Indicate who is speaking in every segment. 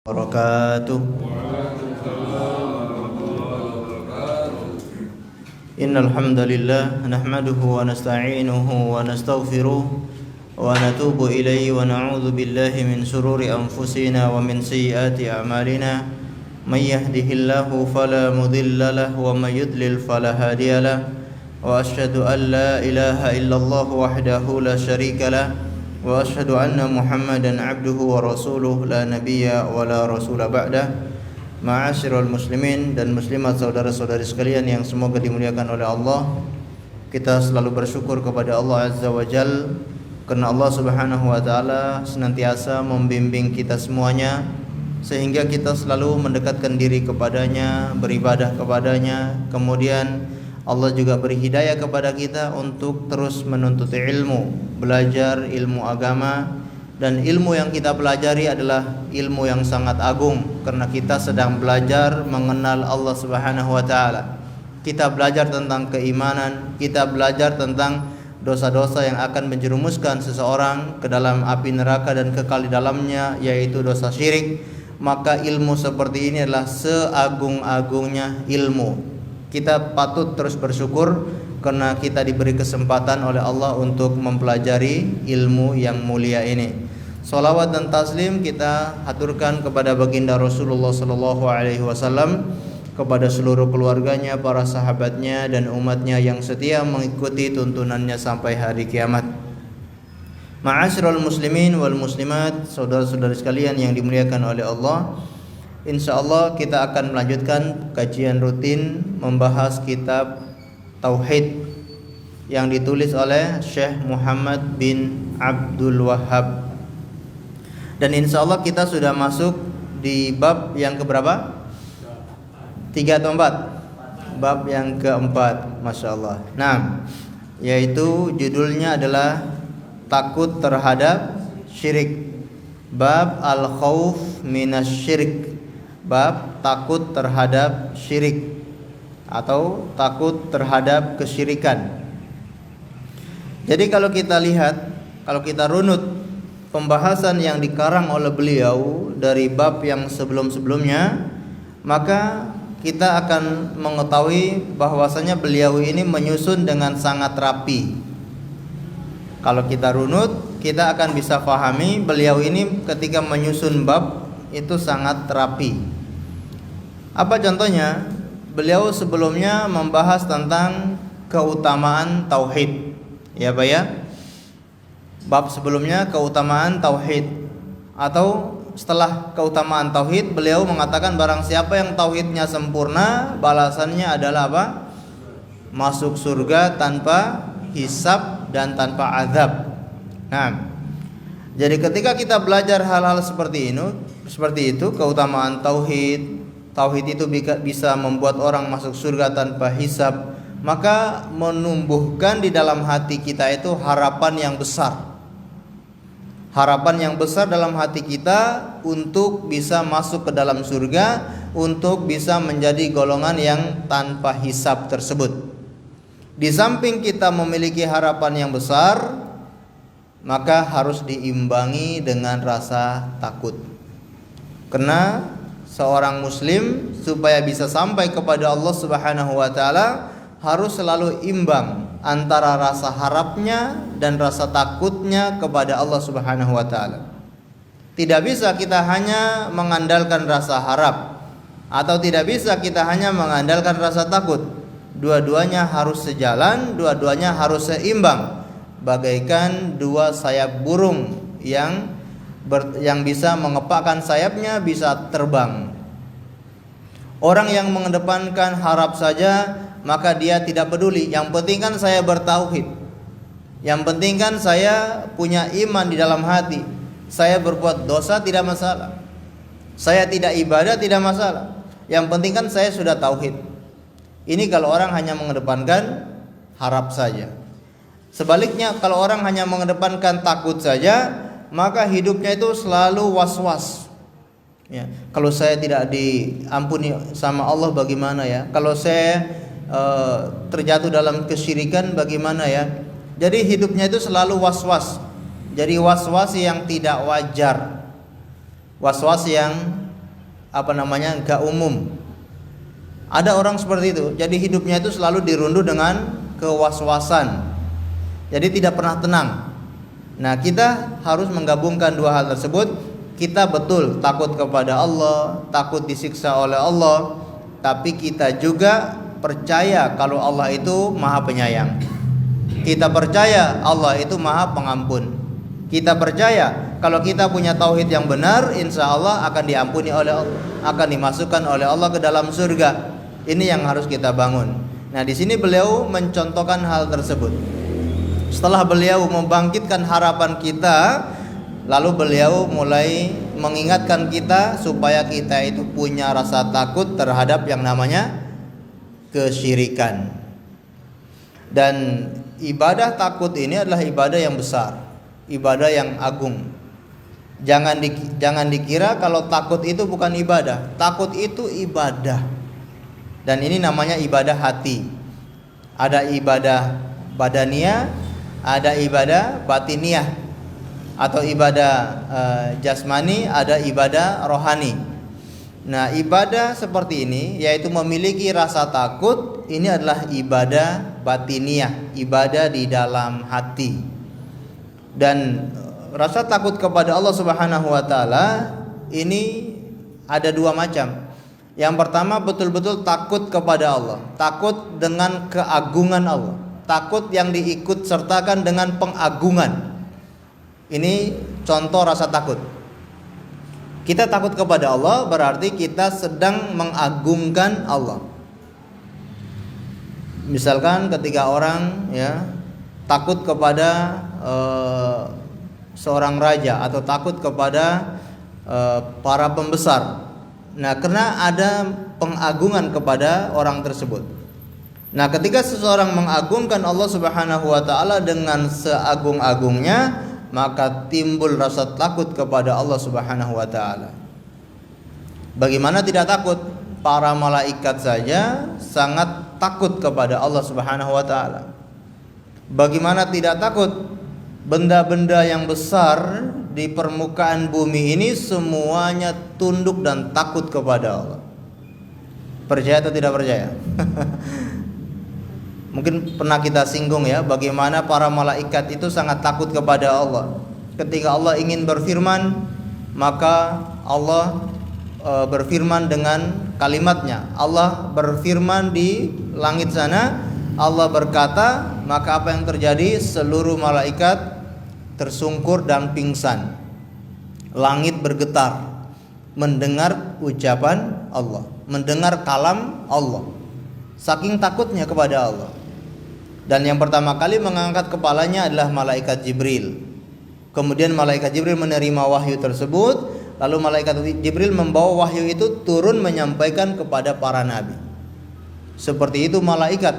Speaker 1: wabarakatuh. Innal hamdalillah nahmaduhu wa nasta'inuhu wa nastaghfiruh wa natubu ilayhi wa na'udzu billahi min shururi anfusina wa min sayyiati a'malina. May yahdihillahu fala mudilla lahu wa may yudlil fala hadiya lahu. Wa asyhadu an la ilaha illallah wahdahu la syarika lah. Wa asyhadu anna Muhammadan abduhu wa rasuluh la nabiyya wa la rasula ba'dah. Ma'asyiral muslimin dan muslimat, saudara-saudari sekalian yang semoga dimuliakan oleh Allah. Kita selalu bersyukur kepada Allah Azza wa Jal karena Allah Subhanahu wa taala senantiasa membimbing kita semuanya sehingga kita selalu mendekatkan diri kepadanya, beribadah kepadanya. Kemudian Allah juga beri hidayah kepada kita untuk terus menuntut ilmu, belajar ilmu agama, dan ilmu yang kita pelajari adalah ilmu yang sangat agung karena kita sedang belajar mengenal Allah Subhanahu wa taala. Kita belajar tentang keimanan, kita belajar tentang dosa-dosa yang akan menjerumuskan seseorang ke dalam api neraka dan kekal di dalamnya, yaitu dosa syirik. Maka ilmu seperti ini adalah seagung-agungnya ilmu. Kita patut terus bersyukur karena kita diberi kesempatan oleh Allah untuk mempelajari ilmu yang mulia ini. Salawat dan taslim kita haturkan kepada baginda Rasulullah sallallahu alaihi wasallam, kepada seluruh keluarganya, para sahabatnya dan umatnya yang setia mengikuti tuntunannya sampai hari kiamat. Ma'asyiral muslimin wal muslimat, saudara-saudari sekalian yang dimuliakan oleh Allah. InsyaAllah kita akan melanjutkan kajian rutin membahas kitab Tauhid yang ditulis oleh Syekh Muhammad bin Abdul Wahhab. Dan insyaallah kita sudah masuk di bab yang keberapa? 3 atau 4? Bab yang keempat, Masya Allah. Nah, yaitu judulnya adalah takut terhadap syirik. Bab al-khawf minasyirik. Bab takut terhadap syirik atau takut terhadap kesyirikan. Jadi kalau kita lihat, kalau kita runut pembahasan yang dikarang oleh beliau dari bab yang sebelum-sebelumnya, maka kita akan mengetahui bahwasanya beliau ini menyusun dengan sangat rapi. Kalau kita runut, kita akan bisa pahami beliau ini ketika menyusun bab itu sangat rapi. Apa contohnya? Beliau sebelumnya membahas tentang keutamaan tauhid. Ya, Pak ya. Bab sebelumnya keutamaan tauhid, atau setelah keutamaan tauhid beliau mengatakan barang siapa yang tauhidnya sempurna, balasannya adalah apa? Masuk surga tanpa hisab dan tanpa azab. Nah, jadi ketika kita belajar hal-hal seperti itu, keutamaan tauhid, tauhid itu bisa membuat orang masuk surga tanpa hisab, maka menumbuhkan di dalam hati kita itu harapan yang besar. Harapan yang besar dalam hati kita untuk bisa masuk ke dalam surga, untuk bisa menjadi golongan yang tanpa hisab tersebut. Di samping kita memiliki harapan yang besar, maka harus diimbangi dengan rasa takut. Karena seorang muslim supaya bisa sampai kepada Allah Subhanahu wa taala harus selalu imbang antara rasa harapnya dan rasa takutnya kepada Allah Subhanahu wa taala. Tidak bisa kita hanya mengandalkan rasa harap, atau tidak bisa kita hanya mengandalkan rasa takut. Dua-duanya harus sejalan, dua-duanya harus seimbang, bagaikan dua sayap burung yang bisa mengepakkan sayapnya, bisa terbang. Orang yang mengedepankan harap saja, maka dia tidak peduli. Yang penting kan saya bertauhid. Yang penting kan saya punya iman di dalam hati. Saya berbuat dosa tidak masalah. Saya tidak ibadah tidak masalah. Yang penting kan saya sudah tauhid. Ini kalau orang hanya mengedepankan harap saja. Sebaliknya kalau orang hanya mengedepankan takut saja, maka hidupnya itu selalu was-was. Ya, kalau saya tidak diampuni sama Allah bagaimana ya? Kalau saya terjatuh dalam kesyirikan bagaimana ya? Jadi hidupnya itu selalu was-was. Jadi was-was yang tidak wajar. Was-was yang enggak umum. Ada orang seperti itu. Jadi hidupnya itu selalu dirunduh dengan kewaswasan. Jadi tidak pernah tenang. Nah, kita harus menggabungkan dua hal tersebut. Kita betul takut kepada Allah, takut disiksa oleh Allah, tapi kita juga percaya kalau Allah itu Maha Penyayang. Kita percaya Allah itu Maha Pengampun. Kita percaya kalau kita punya tauhid yang benar, insya Allah akan diampuni oleh Allah, akan dimasukkan oleh Allah ke dalam surga. Ini yang harus kita bangun. Nah, di sini beliau mencontohkan hal tersebut. Setelah beliau membangkitkan harapan kita, lalu beliau mulai mengingatkan kita supaya kita itu punya rasa takut terhadap yang namanya kesyirikan. Dan ibadah takut ini adalah ibadah yang besar, ibadah yang agung. Jangan dikira kalau takut itu bukan ibadah. Takut itu ibadah. Dan ini namanya ibadah hati. Ada ibadah badaniyah, ada ibadah batiniyah, atau ibadah jasmani, ada ibadah rohani. Nah, ibadah seperti ini, yaitu memiliki rasa takut, ini adalah ibadah batiniyah, ibadah di dalam hati. Dan rasa takut kepada Allah Subhanahu wa taala ini ada dua macam. Yang pertama, betul-betul takut kepada Allah, takut dengan keagungan Allah, takut yang diikut sertakan dengan pengagungan. Ini contoh rasa takut. Kita takut kepada Allah berarti kita sedang mengagungkan Allah. Misalkan ketika orang takut kepada seorang raja atau takut kepada para pembesar. Nah, karena ada pengagungan kepada orang tersebut. Nah, ketika seseorang mengagungkan Allah Subhanahu wa taala dengan seagung-agungnya, maka timbul rasa takut kepada Allah Subhanahu wa taala. Bagaimana tidak takut? Para malaikat saja sangat takut kepada Allah Subhanahu wa taala. Bagaimana tidak takut? Benda-benda yang besar di permukaan bumi ini semuanya tunduk dan takut kepada Allah. Percaya atau tidak percaya? Mungkin pernah kita singgung bagaimana para malaikat itu sangat takut kepada Allah. Ketika Allah ingin berfirman, maka Allah berfirman dengan kalimatnya. Allah berfirman di langit sana, Allah berkata, maka apa yang terjadi? Seluruh malaikat tersungkur dan pingsan. Langit bergetar mendengar ucapan Allah, mendengar kalam Allah, saking takutnya kepada Allah. Dan yang pertama kali mengangkat kepalanya adalah malaikat Jibril. Kemudian malaikat Jibril menerima wahyu tersebut, lalu malaikat Jibril membawa wahyu itu turun menyampaikan kepada para nabi. Seperti itu malaikat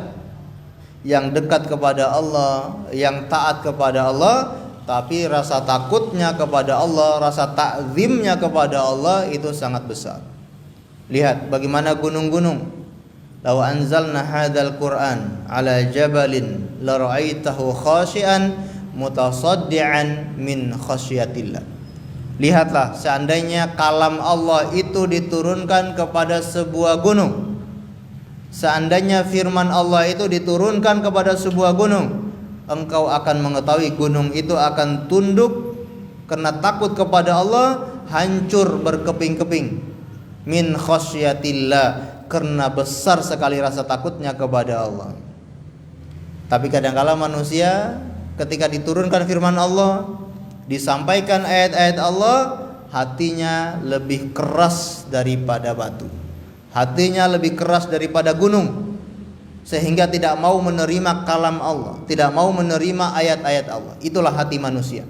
Speaker 1: yang dekat kepada Allah, yang taat kepada Allah, tapi rasa takutnya kepada Allah, rasa ta'zimnya kepada Allah itu sangat besar. Lihat bagaimana gunung-gunung. Law anzalna hadzal Qur'an ala jabalin la ra'aitahu khashian mutasaddian min khasyatillah. Lihatlah, seandainya kalam Allah itu diturunkan kepada sebuah gunung, seandainya firman Allah itu diturunkan kepada sebuah gunung, engkau akan mengetahui gunung itu akan tunduk karena takut kepada Allah, hancur berkeping-keping. Min khasyatillah, karena besar sekali rasa takutnya kepada Allah. Tapi kadang-kala manusia ketika diturunkan firman Allah, disampaikan ayat-ayat Allah, hatinya lebih keras daripada batu, hatinya lebih keras daripada gunung, sehingga tidak mau menerima kalam Allah, tidak mau menerima ayat-ayat Allah. Itulah hati manusia.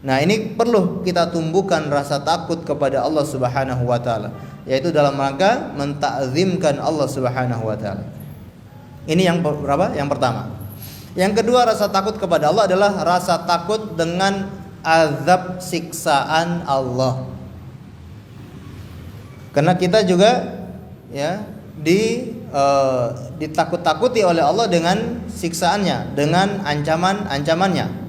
Speaker 1: Nah, ini perlu kita tumbuhkan rasa takut kepada Allah Subhanahu wa taala, yaitu dalam rangka mentakzimkan Allah Subhanahu wa taala. Ini yang berapa? Yang pertama. Yang kedua, rasa takut kepada Allah adalah rasa takut dengan azab siksaan Allah. Karena kita juga ditakut-takuti oleh Allah dengan siksaannya, dengan ancaman-ancamannya.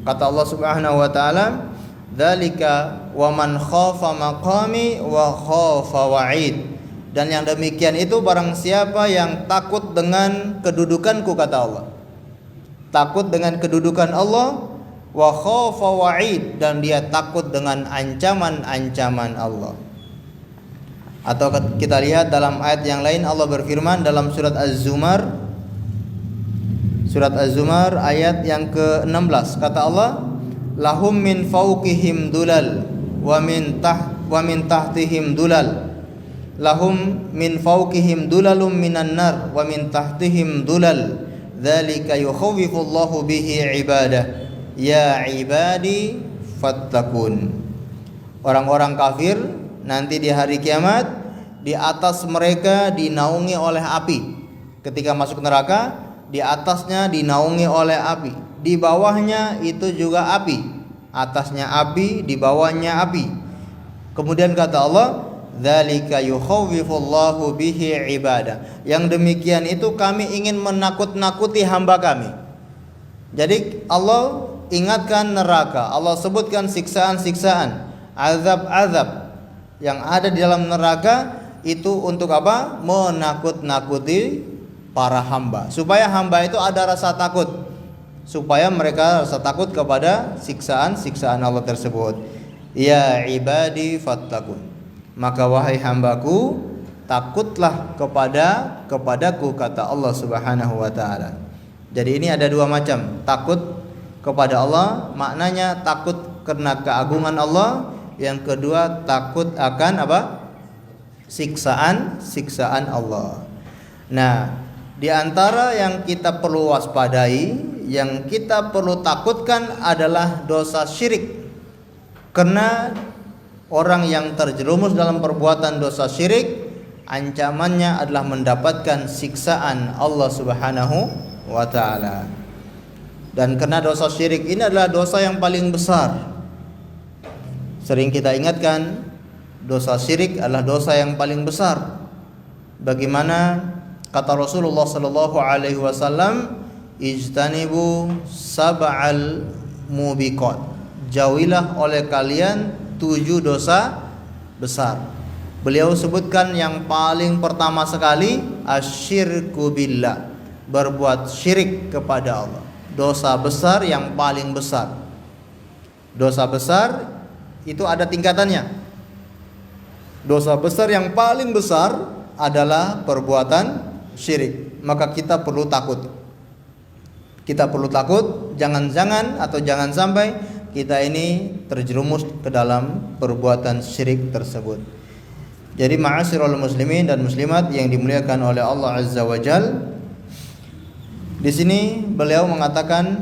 Speaker 1: Kata Allah Subhanahu wa taala, Dzalika wa man khafa maqami wa khafa wa'id. Dan yang demikian itu barang siapa yang takut dengan kedudukanku, kata Allah. Takut dengan kedudukan Allah, wa khafa wa'id, dan dia takut dengan ancaman-ancaman Allah. Atau kita lihat dalam ayat yang lain, Allah berfirman dalam surat Az-Zumar, ayat yang ke-16, kata Allah, lahum min fawqihim dulal wa min tahtihim dulal. Lahum min fawqihim dulalum minan nar wa min tahtihim dulal. Dzalika yukhawwifullahu bihi ibadah. Ya ibadi fattakun. Orang-orang kafir nanti di hari kiamat, di atas mereka dinaungi oleh api. Ketika masuk neraka, di atasnya dinaungi oleh api, di bawahnya itu juga api. Atasnya api, di bawahnya api. Kemudian kata Allah, dzalika yukhawwifullahu bihi ibadah. Yang demikian itu kami ingin menakut-nakuti hamba kami. Jadi Allah ingatkan neraka, Allah sebutkan siksaan-siksaan, azab-azab yang ada di dalam neraka itu untuk apa? Menakut-nakuti para hamba, supaya hamba itu ada rasa takut, supaya mereka rasa takut kepada siksaan-siksaan Allah tersebut. Ya ibadi fattakun. Maka wahai hambaku, takutlah kepadaku, kata Allah Subhanahu wa taala. Jadi ini ada dua macam. Takut kepada Allah maknanya takut karena keagungan Allah, yang kedua takut akan apa? Siksaan Allah. Nah, di antara yang kita perlu waspadai, yang kita perlu takutkan adalah dosa syirik. Karena orang yang terjerumus dalam perbuatan dosa syirik, ancamannya adalah mendapatkan siksaan Allah Subhanahu wa taala. Dan karena dosa syirik ini adalah dosa yang paling besar. Sering kita ingatkan, dosa syirik adalah dosa yang paling besar. Bagaimana kata Rasulullah sallallahu alaihi wasallam, ijtanibu sab'al mubiqat. Jauhilah oleh kalian 7 dosa besar. Beliau sebutkan yang paling pertama sekali asyirku billah, berbuat syirik kepada Allah. Dosa besar yang paling besar. Dosa besar itu ada tingkatannya. Dosa besar yang paling besar adalah perbuatan syirik. Maka kita perlu takut. Kita perlu takut, jangan-jangan atau jangan sampai kita ini terjerumus ke dalam perbuatan syirik tersebut. Jadi ma'asyiral muslimin dan muslimat yang dimuliakan oleh Allah Azza wa Jal, di sini beliau mengatakan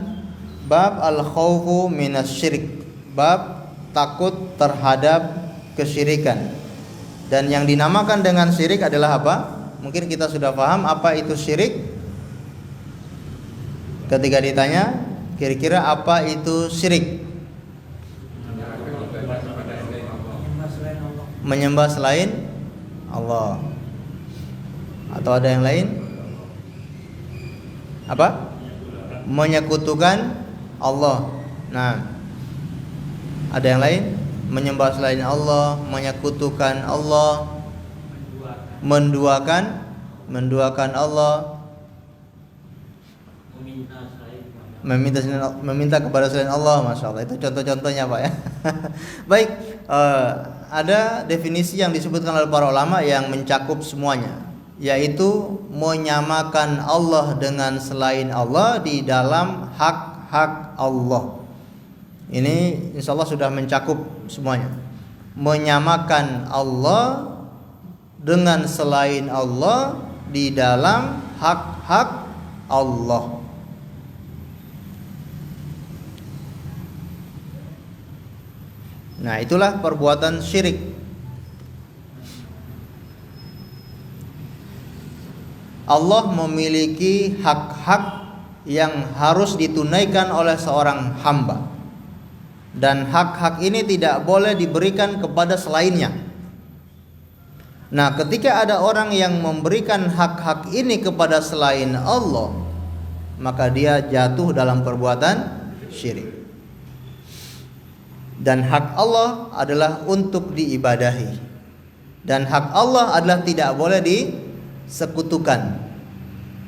Speaker 1: bab al-khawfu minasyirik, bab takut terhadap kesyirikan. Dan yang dinamakan dengan syirik adalah apa? Mungkin kita sudah paham apa itu syirik. Ketika ditanya, kira-kira apa itu syirik? Menyembah selain Allah. Atau ada yang lain? Apa? Menyekutukan Allah. Nah, ada yang lain? Menyembah selain Allah, menyekutukan Allah, menduakan Allah, meminta kepada selain Allah. Masya Allah, itu contoh-contohnya Pak ya. Baik, ada definisi yang disebutkan oleh para ulama yang mencakup semuanya, yaitu menyamakan Allah dengan selain Allah di dalam hak-hak Allah. Ini insya Allah sudah mencakup semuanya. Menyamakan Allah dengan selain Allah di dalam hak-hak Allah. Nah, itulah perbuatan syirik. Allah memiliki hak-hak yang harus ditunaikan oleh seorang hamba. Dan hak-hak ini tidak boleh diberikan kepada selainnya. Nah, ketika ada orang yang memberikan hak-hak ini kepada selain Allah, maka dia jatuh dalam perbuatan syirik. Dan hak Allah adalah untuk diibadahi. Dan hak Allah adalah tidak boleh disekutukan.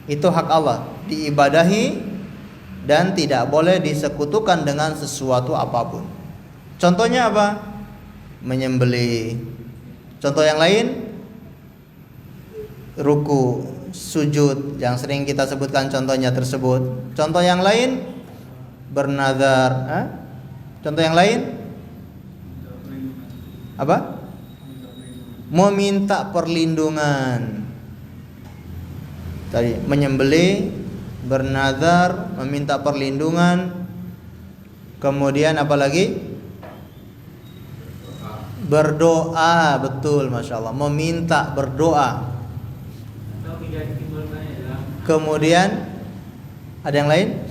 Speaker 1: Itu hak Allah, diibadahi dan tidak boleh disekutukan dengan sesuatu apapun. Contohnya apa? Menyembelih. Contoh yang lain, ruku, sujud yang sering kita sebutkan contohnya tersebut. Contoh yang lain, bernazar. Contoh yang lain apa? Meminta perlindungan. Tadi menyembelih, bernazar, meminta perlindungan. Kemudian apa lagi? Berdoa, betul, masya Allah. Meminta, berdoa. Kemudian ada yang lain?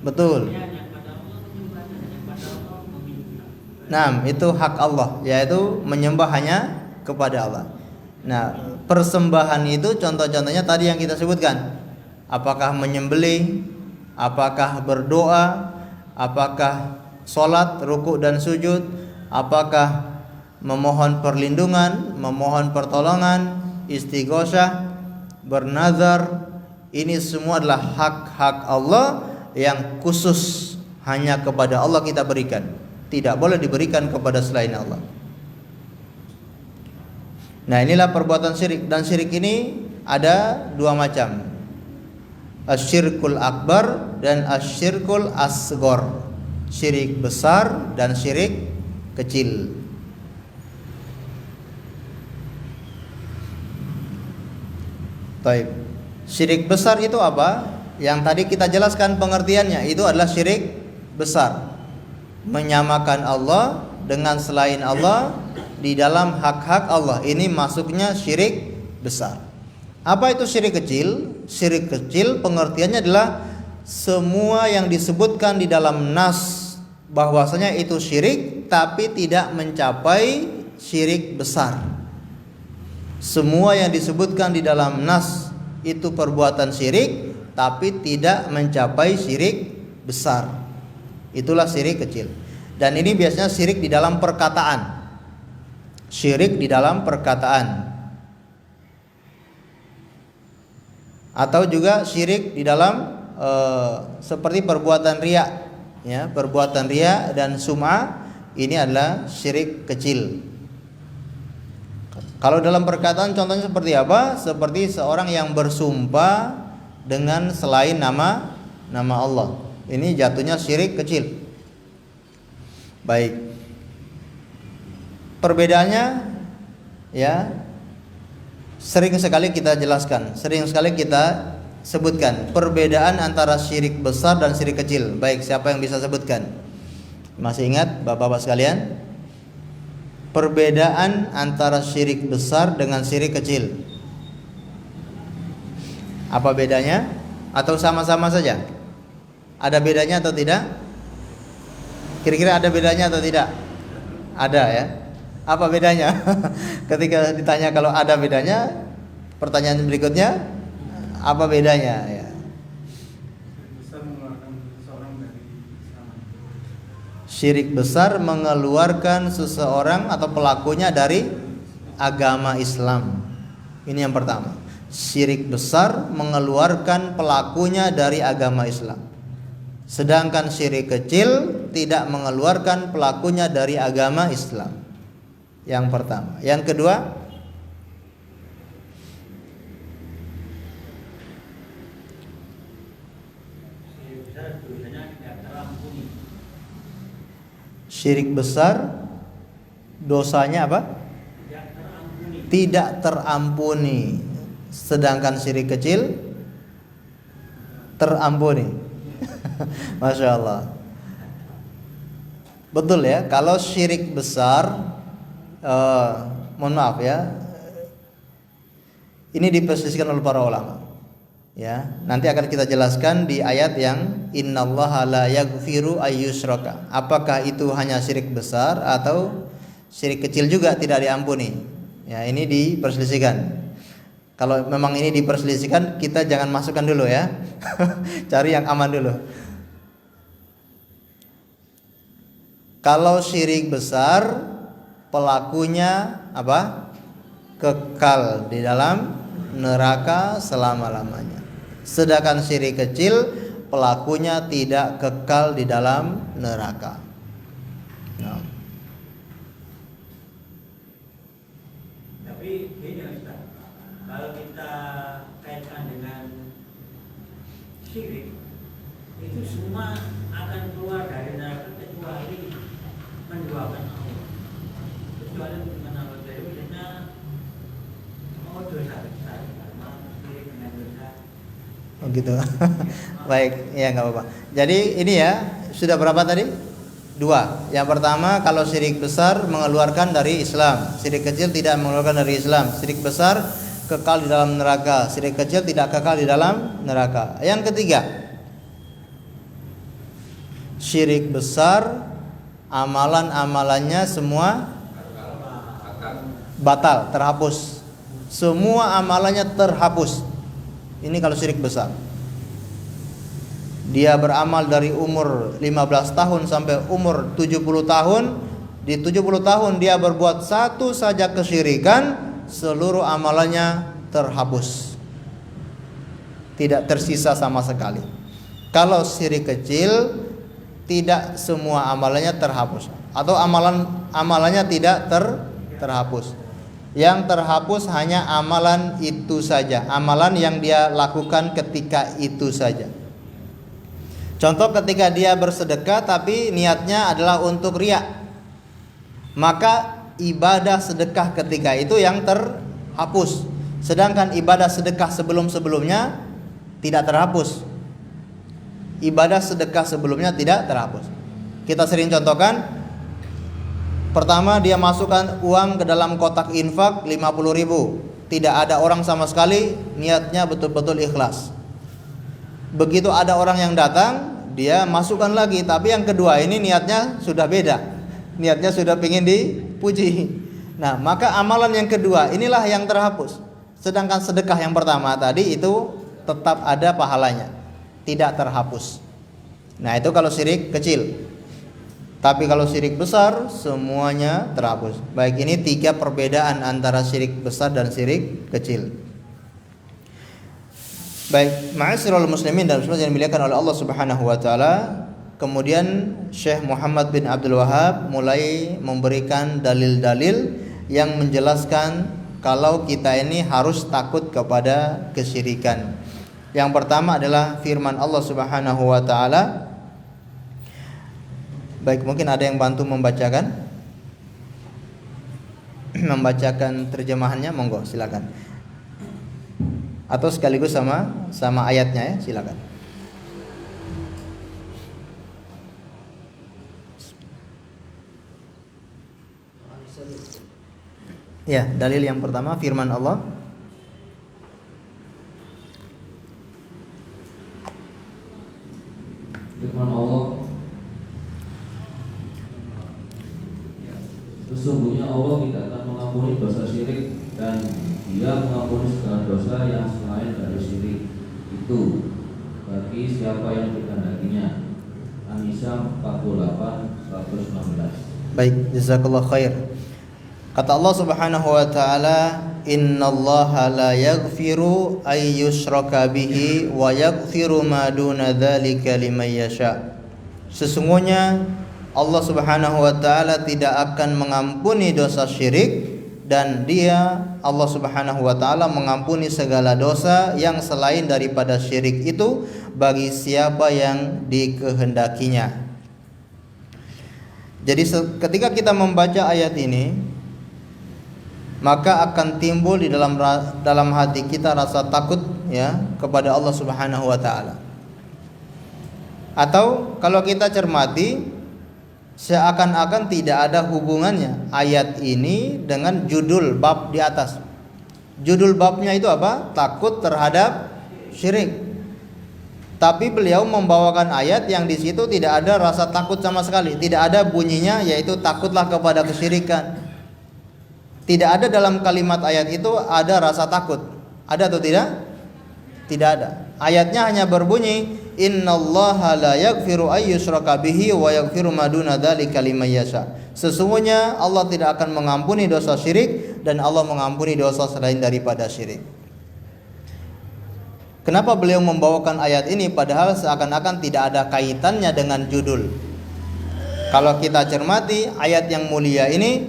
Speaker 1: Betul. Nah, itu hak Allah, yaitu menyembah hanya kepada Allah. Nah, persembahan itu contoh-contohnya tadi yang kita sebutkan. Apakah menyembelih, apakah berdoa, apakah sholat, ruku dan sujud, apakah memohon perlindungan, memohon pertolongan, istighosah, bernazar. Ini semua adalah hak-hak Allah yang khusus hanya kepada Allah kita berikan. Tidak boleh diberikan kepada selain Allah. Nah, inilah perbuatan syirik. Dan syirik ini ada dua macam, asyirkul akbar dan asyirkul asgor. Syirik besar dan syirik kecil. Baik. Syirik besar itu apa? Yang tadi kita jelaskan pengertiannya, itu adalah syirik besar. Menyamakan Allah dengan selain Allah di dalam hak-hak Allah. Ini masuknya syirik besar. Apa itu syirik kecil? Syirik kecil pengertiannya adalah semua yang disebutkan di dalam nas bahwasanya itu syirik tapi tidak mencapai syirik besar. Semua yang disebutkan di dalam nas itu perbuatan syirik tapi tidak mencapai syirik besar. Itulah syirik kecil. Dan ini biasanya syirik di dalam perkataan. Syirik di dalam perkataan. Atau juga syirik di dalam seperti perbuatan riya, ya, perbuatan riya dan sum'ah, ini adalah syirik kecil. Kalau dalam perkataan contohnya seperti apa? Seperti seorang yang bersumpah dengan selain nama Allah. Ini jatuhnya syirik kecil. Baik. Perbedaannya, ya, sering sekali kita jelaskan, sering sekali kita sebutkan perbedaan antara syirik besar dan syirik kecil. Baik, siapa yang bisa sebutkan? Masih ingat Bapak-bapak sekalian? Perbedaan antara syirik besar dengan syirik kecil. Apa bedanya? Atau sama-sama saja? Ada bedanya atau tidak? Kira-kira ada bedanya atau tidak? Ada, ya. Apa bedanya? Ketika ditanya kalau ada bedanya, pertanyaan berikutnya, apa bedanya, ya? Syirik besar mengeluarkan seseorang atau pelakunya dari agama Islam. Ini yang pertama. Syirik besar mengeluarkan pelakunya dari agama Islam. Sedangkan syirik kecil tidak mengeluarkan pelakunya dari agama Islam. Yang pertama. Yang kedua, syirik besar dosanya apa? Tidak terampuni. Sedangkan syirik kecil terampuni. Masya Allah. Betul, ya. Kalau syirik besar, mohon maaf, ya, ini diperselisihkan oleh para ulama, ya. Nanti akan kita jelaskan di ayat yang innallaha la yaghfiru ayyusyraka. Apakah itu hanya syirik besar atau syirik kecil juga tidak diampuni? Ya, ini diperselisihkan. Kalau memang ini diperselisihkan, kita jangan masukkan dulu ya. Cari yang aman dulu. Kalau syirik besar, pelakunya apa? Kekal di dalam neraka selama-lamanya. Sedangkan syirik kecil, pelakunya tidak kekal di dalam neraka. Nah.
Speaker 2: Tapi ini Ustaz, kalau kita kaitkan dengan syirik, itu semua akan keluar dari neraka kecuali menduakan Allah. Kecuali dengan Allah dari wujudnya mau dosa besar, mau syirik dengan dosa.
Speaker 1: Oh gitu. Baik, ya nggak apa-apa. Jadi ini ya, sudah berapa tadi? 2. Yang pertama, kalau syirik besar mengeluarkan dari Islam, syirik kecil tidak mengeluarkan dari Islam. Syirik besar kekal di dalam neraka, syirik kecil tidak kekal di dalam neraka. Yang ketiga, syirik besar amalan-amalannya semua batal, terhapus. Semua amalannya terhapus. Ini kalau syirik besar. Dia beramal dari umur 15 tahun sampai umur 70 tahun. Di 70 tahun dia berbuat satu saja kesyirikan, seluruh amalannya terhapus. Tidak tersisa sama sekali. Kalau syirik kecil, tidak semua amalannya terhapus, atau amalannya tidak terhapus. Yang terhapus hanya amalan itu saja, amalan yang dia lakukan ketika itu saja. Contoh, ketika dia bersedekah tapi niatnya adalah untuk riya, maka ibadah sedekah ketika itu yang terhapus. Sedangkan ibadah sedekah sebelum-sebelumnya tidak terhapus. Ibadah sedekah sebelumnya tidak terhapus. Kita sering contohkan. Pertama, dia masukkan uang ke dalam kotak infak 50.000. Tidak ada orang sama sekali, niatnya betul-betul ikhlas. Begitu ada orang yang datang, dia masukkan lagi. Tapi yang kedua ini niatnya sudah beda. Niatnya sudah ingin dipuji. Nah, maka amalan yang kedua inilah yang terhapus. Sedangkan sedekah yang pertama tadi itu tetap ada pahalanya, tidak terhapus. Nah, itu kalau syirik kecil. Tapi kalau syirik besar, semuanya terhapus. Baik, ini 3 perbedaan antara syirik besar dan syirik kecil. Baik, ma'asyiral muslimin dan muslimat yang dimuliakan oleh Allah Subhanahu wa taala. Kemudian Syekh Muhammad bin Abdul Wahhab mulai memberikan dalil-dalil yang menjelaskan kalau kita ini harus takut kepada kesyirikan. Yang pertama adalah firman Allah Subhanahu wa taala. Baik, mungkin ada yang bantu membacakan terjemahannya, monggo silakan. Atau sekaligus sama ayatnya ya, silakan. Ya, dalil yang pertama firman Allah.
Speaker 3: Firman Allah, sesungguhnya Allah tidak akan mengampuni dosa syirik, dan Dia mengampuni segala dosa yang selain dari syirik itu bagi siapa yang dikehendakinya. An-Nisa 48:116.
Speaker 1: Baik, jazakallah khair. Kata Allah Subhanahu wa taala, "Innallaha la yaghfiru ay yushraka bihi wa yaghfiru ma duna dzalika liman yasha." Sesungguhnya Allah Subhanahu wa taala tidak akan mengampuni dosa syirik, dan Allah Subhanahu wa taala mengampuni segala dosa yang selain daripada syirik itu bagi siapa yang dikehendakinya. Jadi ketika kita membaca ayat ini, maka akan timbul di dalam hati kita rasa takut ya kepada Allah Subhanahu wa taala. Atau kalau kita cermati, seakan-akan tidak ada hubungannya ayat ini dengan judul bab di atas. Judul babnya itu apa? Takut terhadap syirik. Tapi beliau membawakan ayat yang di situ tidak ada rasa takut sama sekali, tidak ada bunyinya yaitu takutlah kepada kesyirikan. Tidak ada dalam kalimat ayat itu ada rasa takut. Ada atau tidak? Tidak ada. Ayatnya hanya berbunyi, innallaha la yaghfiru ay yushraka bihi wa yaghfiru ma duna dzalika liman yasha. Sesungguhnya Allah tidak akan mengampuni dosa syirik dan Allah mengampuni dosa selain daripada syirik. Kenapa beliau membawakan ayat ini padahal seakan-akan tidak ada kaitannya dengan judul? Kalau kita cermati ayat yang mulia ini,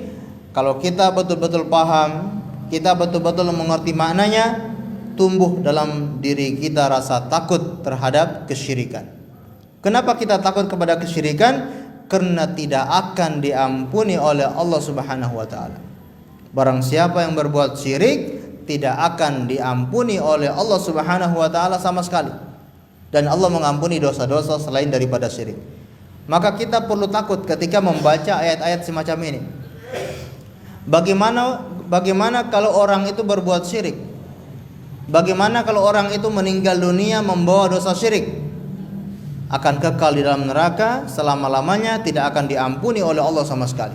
Speaker 1: kalau kita betul-betul paham, kita betul-betul mengerti maknanya, tumbuh dalam diri kita rasa takut terhadap kesyirikan. Kenapa kita takut kepada kesyirikan? Karena tidak akan diampuni oleh Allah Subhanahu wa taala. Barang siapa yang berbuat syirik tidak akan diampuni oleh Allah Subhanahu wa taala sama sekali. Dan Allah mengampuni dosa-dosa selain daripada syirik. Maka kita perlu takut ketika membaca ayat-ayat semacam ini. Bagaimana kalau orang itu berbuat syirik? Bagaimana kalau orang itu meninggal dunia membawa dosa syirik? Akan kekal di dalam neraka selama-lamanya, tidak akan diampuni oleh Allah sama sekali.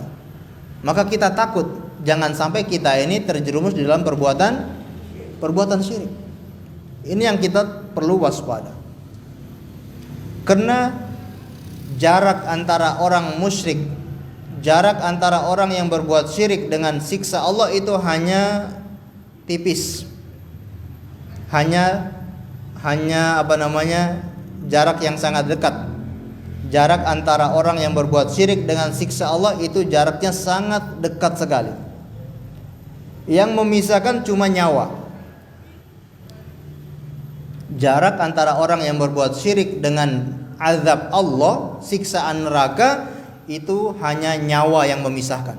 Speaker 1: Maka kita takut jangan sampai kita ini terjerumus di dalam perbuatan syirik. Ini yang kita perlu waspada. Karena jarak antara orang musyrik, jarak antara orang yang berbuat syirik dengan siksa Allah itu hanya tipis. Hanya jarak yang sangat dekat. Jarak antara orang yang berbuat syirik dengan siksa Allah itu jaraknya sangat dekat sekali. Yang memisahkan cuma nyawa. Jarak antara orang yang berbuat syirik dengan azab Allah, siksaan neraka, itu hanya nyawa yang memisahkan.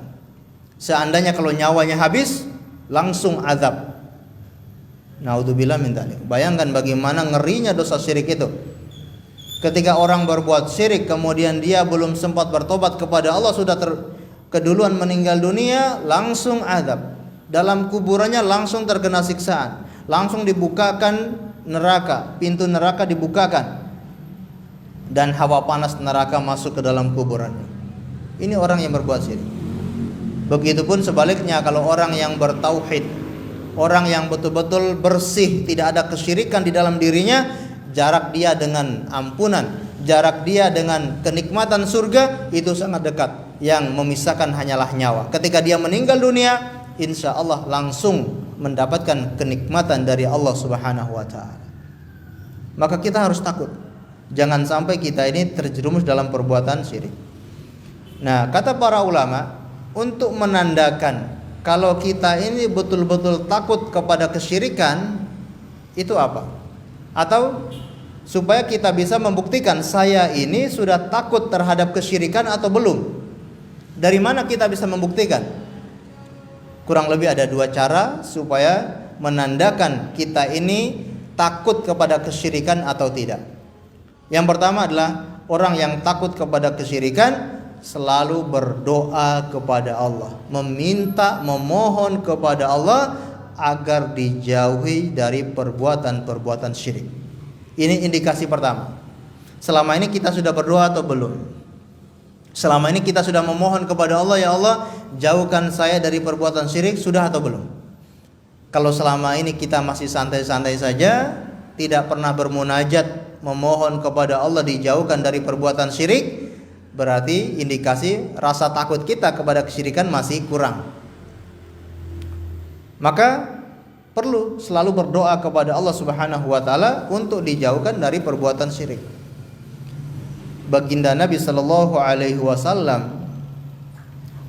Speaker 1: Seandainya kalau nyawanya habis, langsung azab. Naudzubillah min dzalik. Bayangkan bagaimana ngerinya dosa syirik itu. Ketika orang berbuat syirik kemudian dia belum sempat bertobat kepada Allah, sudah keduluan meninggal dunia, langsung azab. Dalam kuburannya langsung terkena siksaan, langsung dibukakan neraka, pintu neraka dibukakan, dan hawa panas neraka masuk ke dalam kuburannya. Ini orang yang berbuat syirik. Begitupun sebaliknya kalau orang yang bertauhid, orang yang betul-betul bersih, tidak ada kesyirikan di dalam dirinya, jarak dia dengan ampunan, jarak dia dengan kenikmatan surga itu sangat dekat. Yang memisahkan hanyalah nyawa. Ketika dia meninggal dunia, insya Allah langsung mendapatkan kenikmatan dari Allah Subhanahu wa ta'ala. Maka kita harus takut, jangan sampai kita ini terjerumus dalam perbuatan syirik. Nah, kata para ulama, untuk menandakan kalau kita ini betul-betul takut kepada kesyirikan, itu apa? Atau supaya kita bisa membuktikan saya ini sudah takut terhadap kesyirikan atau belum. Dari mana kita bisa membuktikan? Kurang lebih ada dua cara supaya menandakan kita ini takut kepada kesyirikan atau tidak. Yang pertama adalah orang yang takut kepada kesyirikan selalu berdoa kepada Allah, memohon kepada Allah agar dijauhi dari perbuatan-perbuatan syirik. Ini indikasi pertama. Selama ini kita sudah berdoa atau belum? Selama ini kita sudah memohon kepada Allah, ya Allah, jauhkan saya dari perbuatan syirik, sudah atau belum? Kalau selama ini kita masih santai-santai saja, tidak pernah bermunajat memohon kepada Allah dijauhkan dari perbuatan syirik, berarti indikasi rasa takut kita kepada kesyirikan masih kurang. Maka perlu selalu berdoa kepada Allah Subhanahu wa taala untuk dijauhkan dari perbuatan syirik. Baginda Nabi sallallahu alaihi wasallam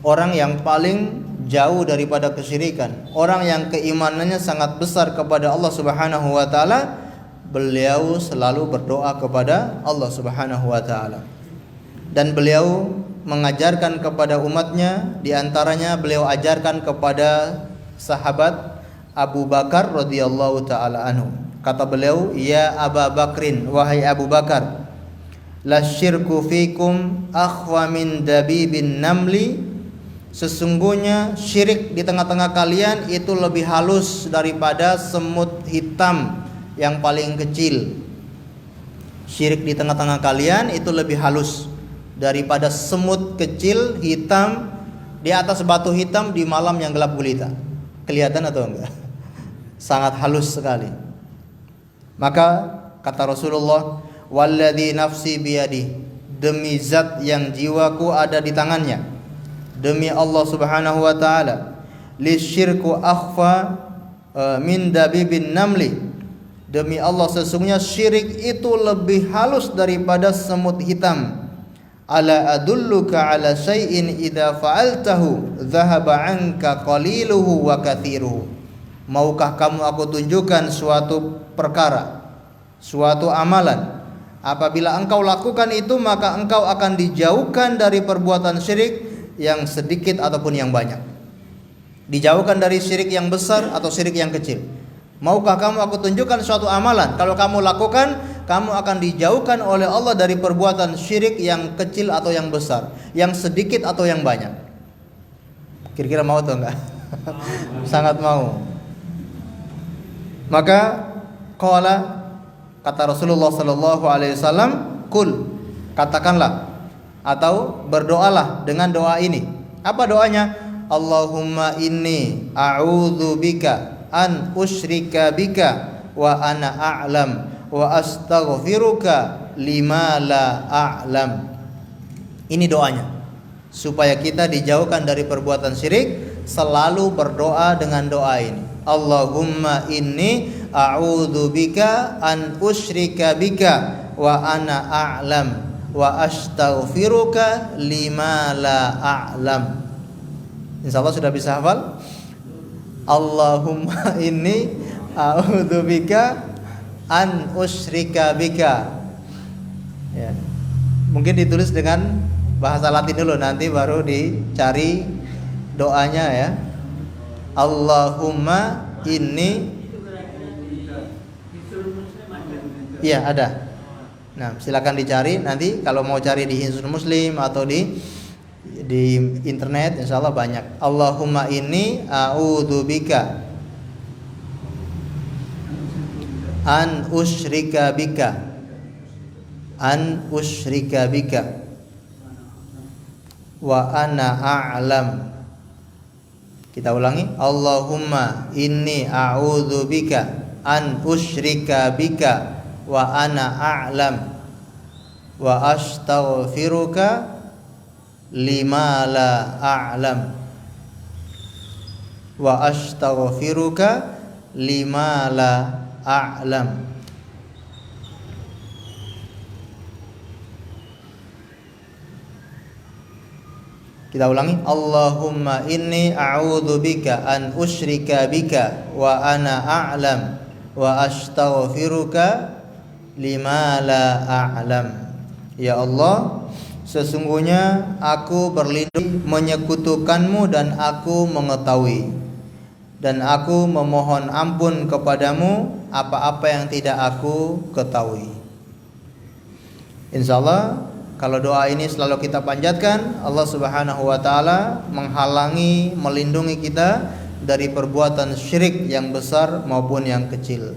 Speaker 1: orang yang paling jauh daripada kesyirikan, orang yang keimanannya sangat besar kepada Allah Subhanahu wa taala, beliau selalu berdoa kepada Allah Subhanahu wa taala. Dan beliau mengajarkan kepada umatnya, diantaranya beliau ajarkan kepada sahabat Abu Bakar radhiyallahu taala anhu. Kata beliau, ya Abu Bakrin, wahai Abu Bakar, la syirku fikum akhwa min dabibin namli. Sesungguhnya syirik di tengah-tengah kalian itu lebih halus daripada semut hitam yang paling kecil. Syirik di tengah-tengah kalian itu lebih halus daripada semut kecil hitam di atas batu hitam di malam yang gelap gulita. Kelihatan atau enggak? sangat halus sekali. Maka kata Rasulullah, walladzi nafsi biyadi, demi zat yang jiwaku ada di tangannya, demi Allah Subhanahu wa taala, lisyirku akhfa min dabibin namli, demi Allah sesungguhnya syirik itu lebih halus daripada semut hitam. Ala adulluka ala syai'in idza fa'altahu dhahaba 'anka qaliluhu wa kathiruhu. Maukah kamu aku tunjukkan suatu perkara, suatu amalan, apabila engkau lakukan itu maka engkau akan dijauhkan dari perbuatan syirik yang sedikit ataupun yang banyak. Dijauhkan dari syirik yang besar atau syirik yang kecil. Maukah kamu aku tunjukkan suatu amalan, kalau kamu lakukan, kamu akan dijauhkan oleh Allah dari perbuatan syirik yang kecil atau yang besar, yang sedikit atau yang banyak. Kira-kira mau atau enggak? Sangat mau. Maka kata Rasulullah sallallahu alaihi wasallam, kul, katakanlah atau berdoalah dengan doa ini. Apa doanya? Allahumma inni a'udzubika an usyrika bika wa ana a'lam wa astaghfiruka lima la a'lam. Ini doanya, supaya kita dijauhkan dari perbuatan syirik. Selalu berdoa dengan doa ini, Allahumma inni a'udzubika an usyrika bika wa ana a'lam wa astaghfiruka lima la a'lam. Insyaallah sudah bisa hafal. Allahumma inni a'udzubika an usyrika bika. Ya. Mungkin ditulis dengan bahasa Latin dulu, nanti baru dicari doanya ya. Allahumma inni. Iya ada. Nah silakan dicari nanti kalau mau cari di Hisnul Muslim atau di internet, insyaallah banyak. Allahumma inni a'udzubika an usyrika bika, an usyrika bika wa ana a'lam. Kita ulangi, Allahumma inni a'udzubika an usyrika bika wa ana a'lam wa astaghfiruka lima la a'lam wa astaghfiruka lima la a'lam. Kita ulangi, Allahumma inni a'udzubika an usyrika bika wa ana a'lam wa astaghfiruka lima la a'lam. Ya Allah, sesungguhnya aku berlindung menyekutukanmu dan aku mengetahui, dan aku memohon ampun kepadamu apa-apa yang tidak aku ketahui. Insyaallah kalau doa ini selalu kita panjatkan, Allah Subhanahu wa taala menghalangi, melindungi kita dari perbuatan syirik yang besar maupun yang kecil.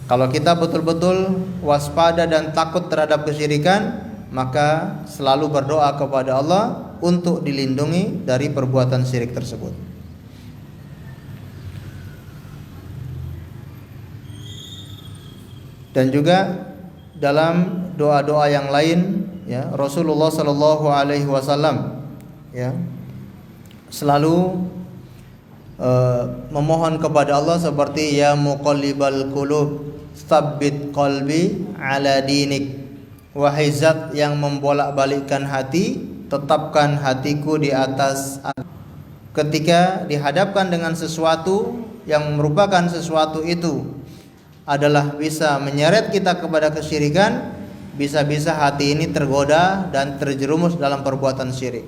Speaker 1: Kalau kita betul-betul waspada dan takut terhadap kesyirikan, maka selalu berdoa kepada Allah untuk dilindungi dari perbuatan syirik tersebut. Dan juga dalam doa-doa yang lain ya, Rasulullah sallallahu alaihi wasallam ya selalu memohon kepada Allah seperti ya muqallibal qulub tsabbit qalbi ala dinik. Wahai zat yang membolak-balikkan hati, tetapkan hatiku di atas. Ketika dihadapkan dengan sesuatu yang merupakan sesuatu itu adalah bisa menyeret kita kepada kesyirikan, bisa-bisa hati ini tergoda dan terjerumus dalam perbuatan syirik.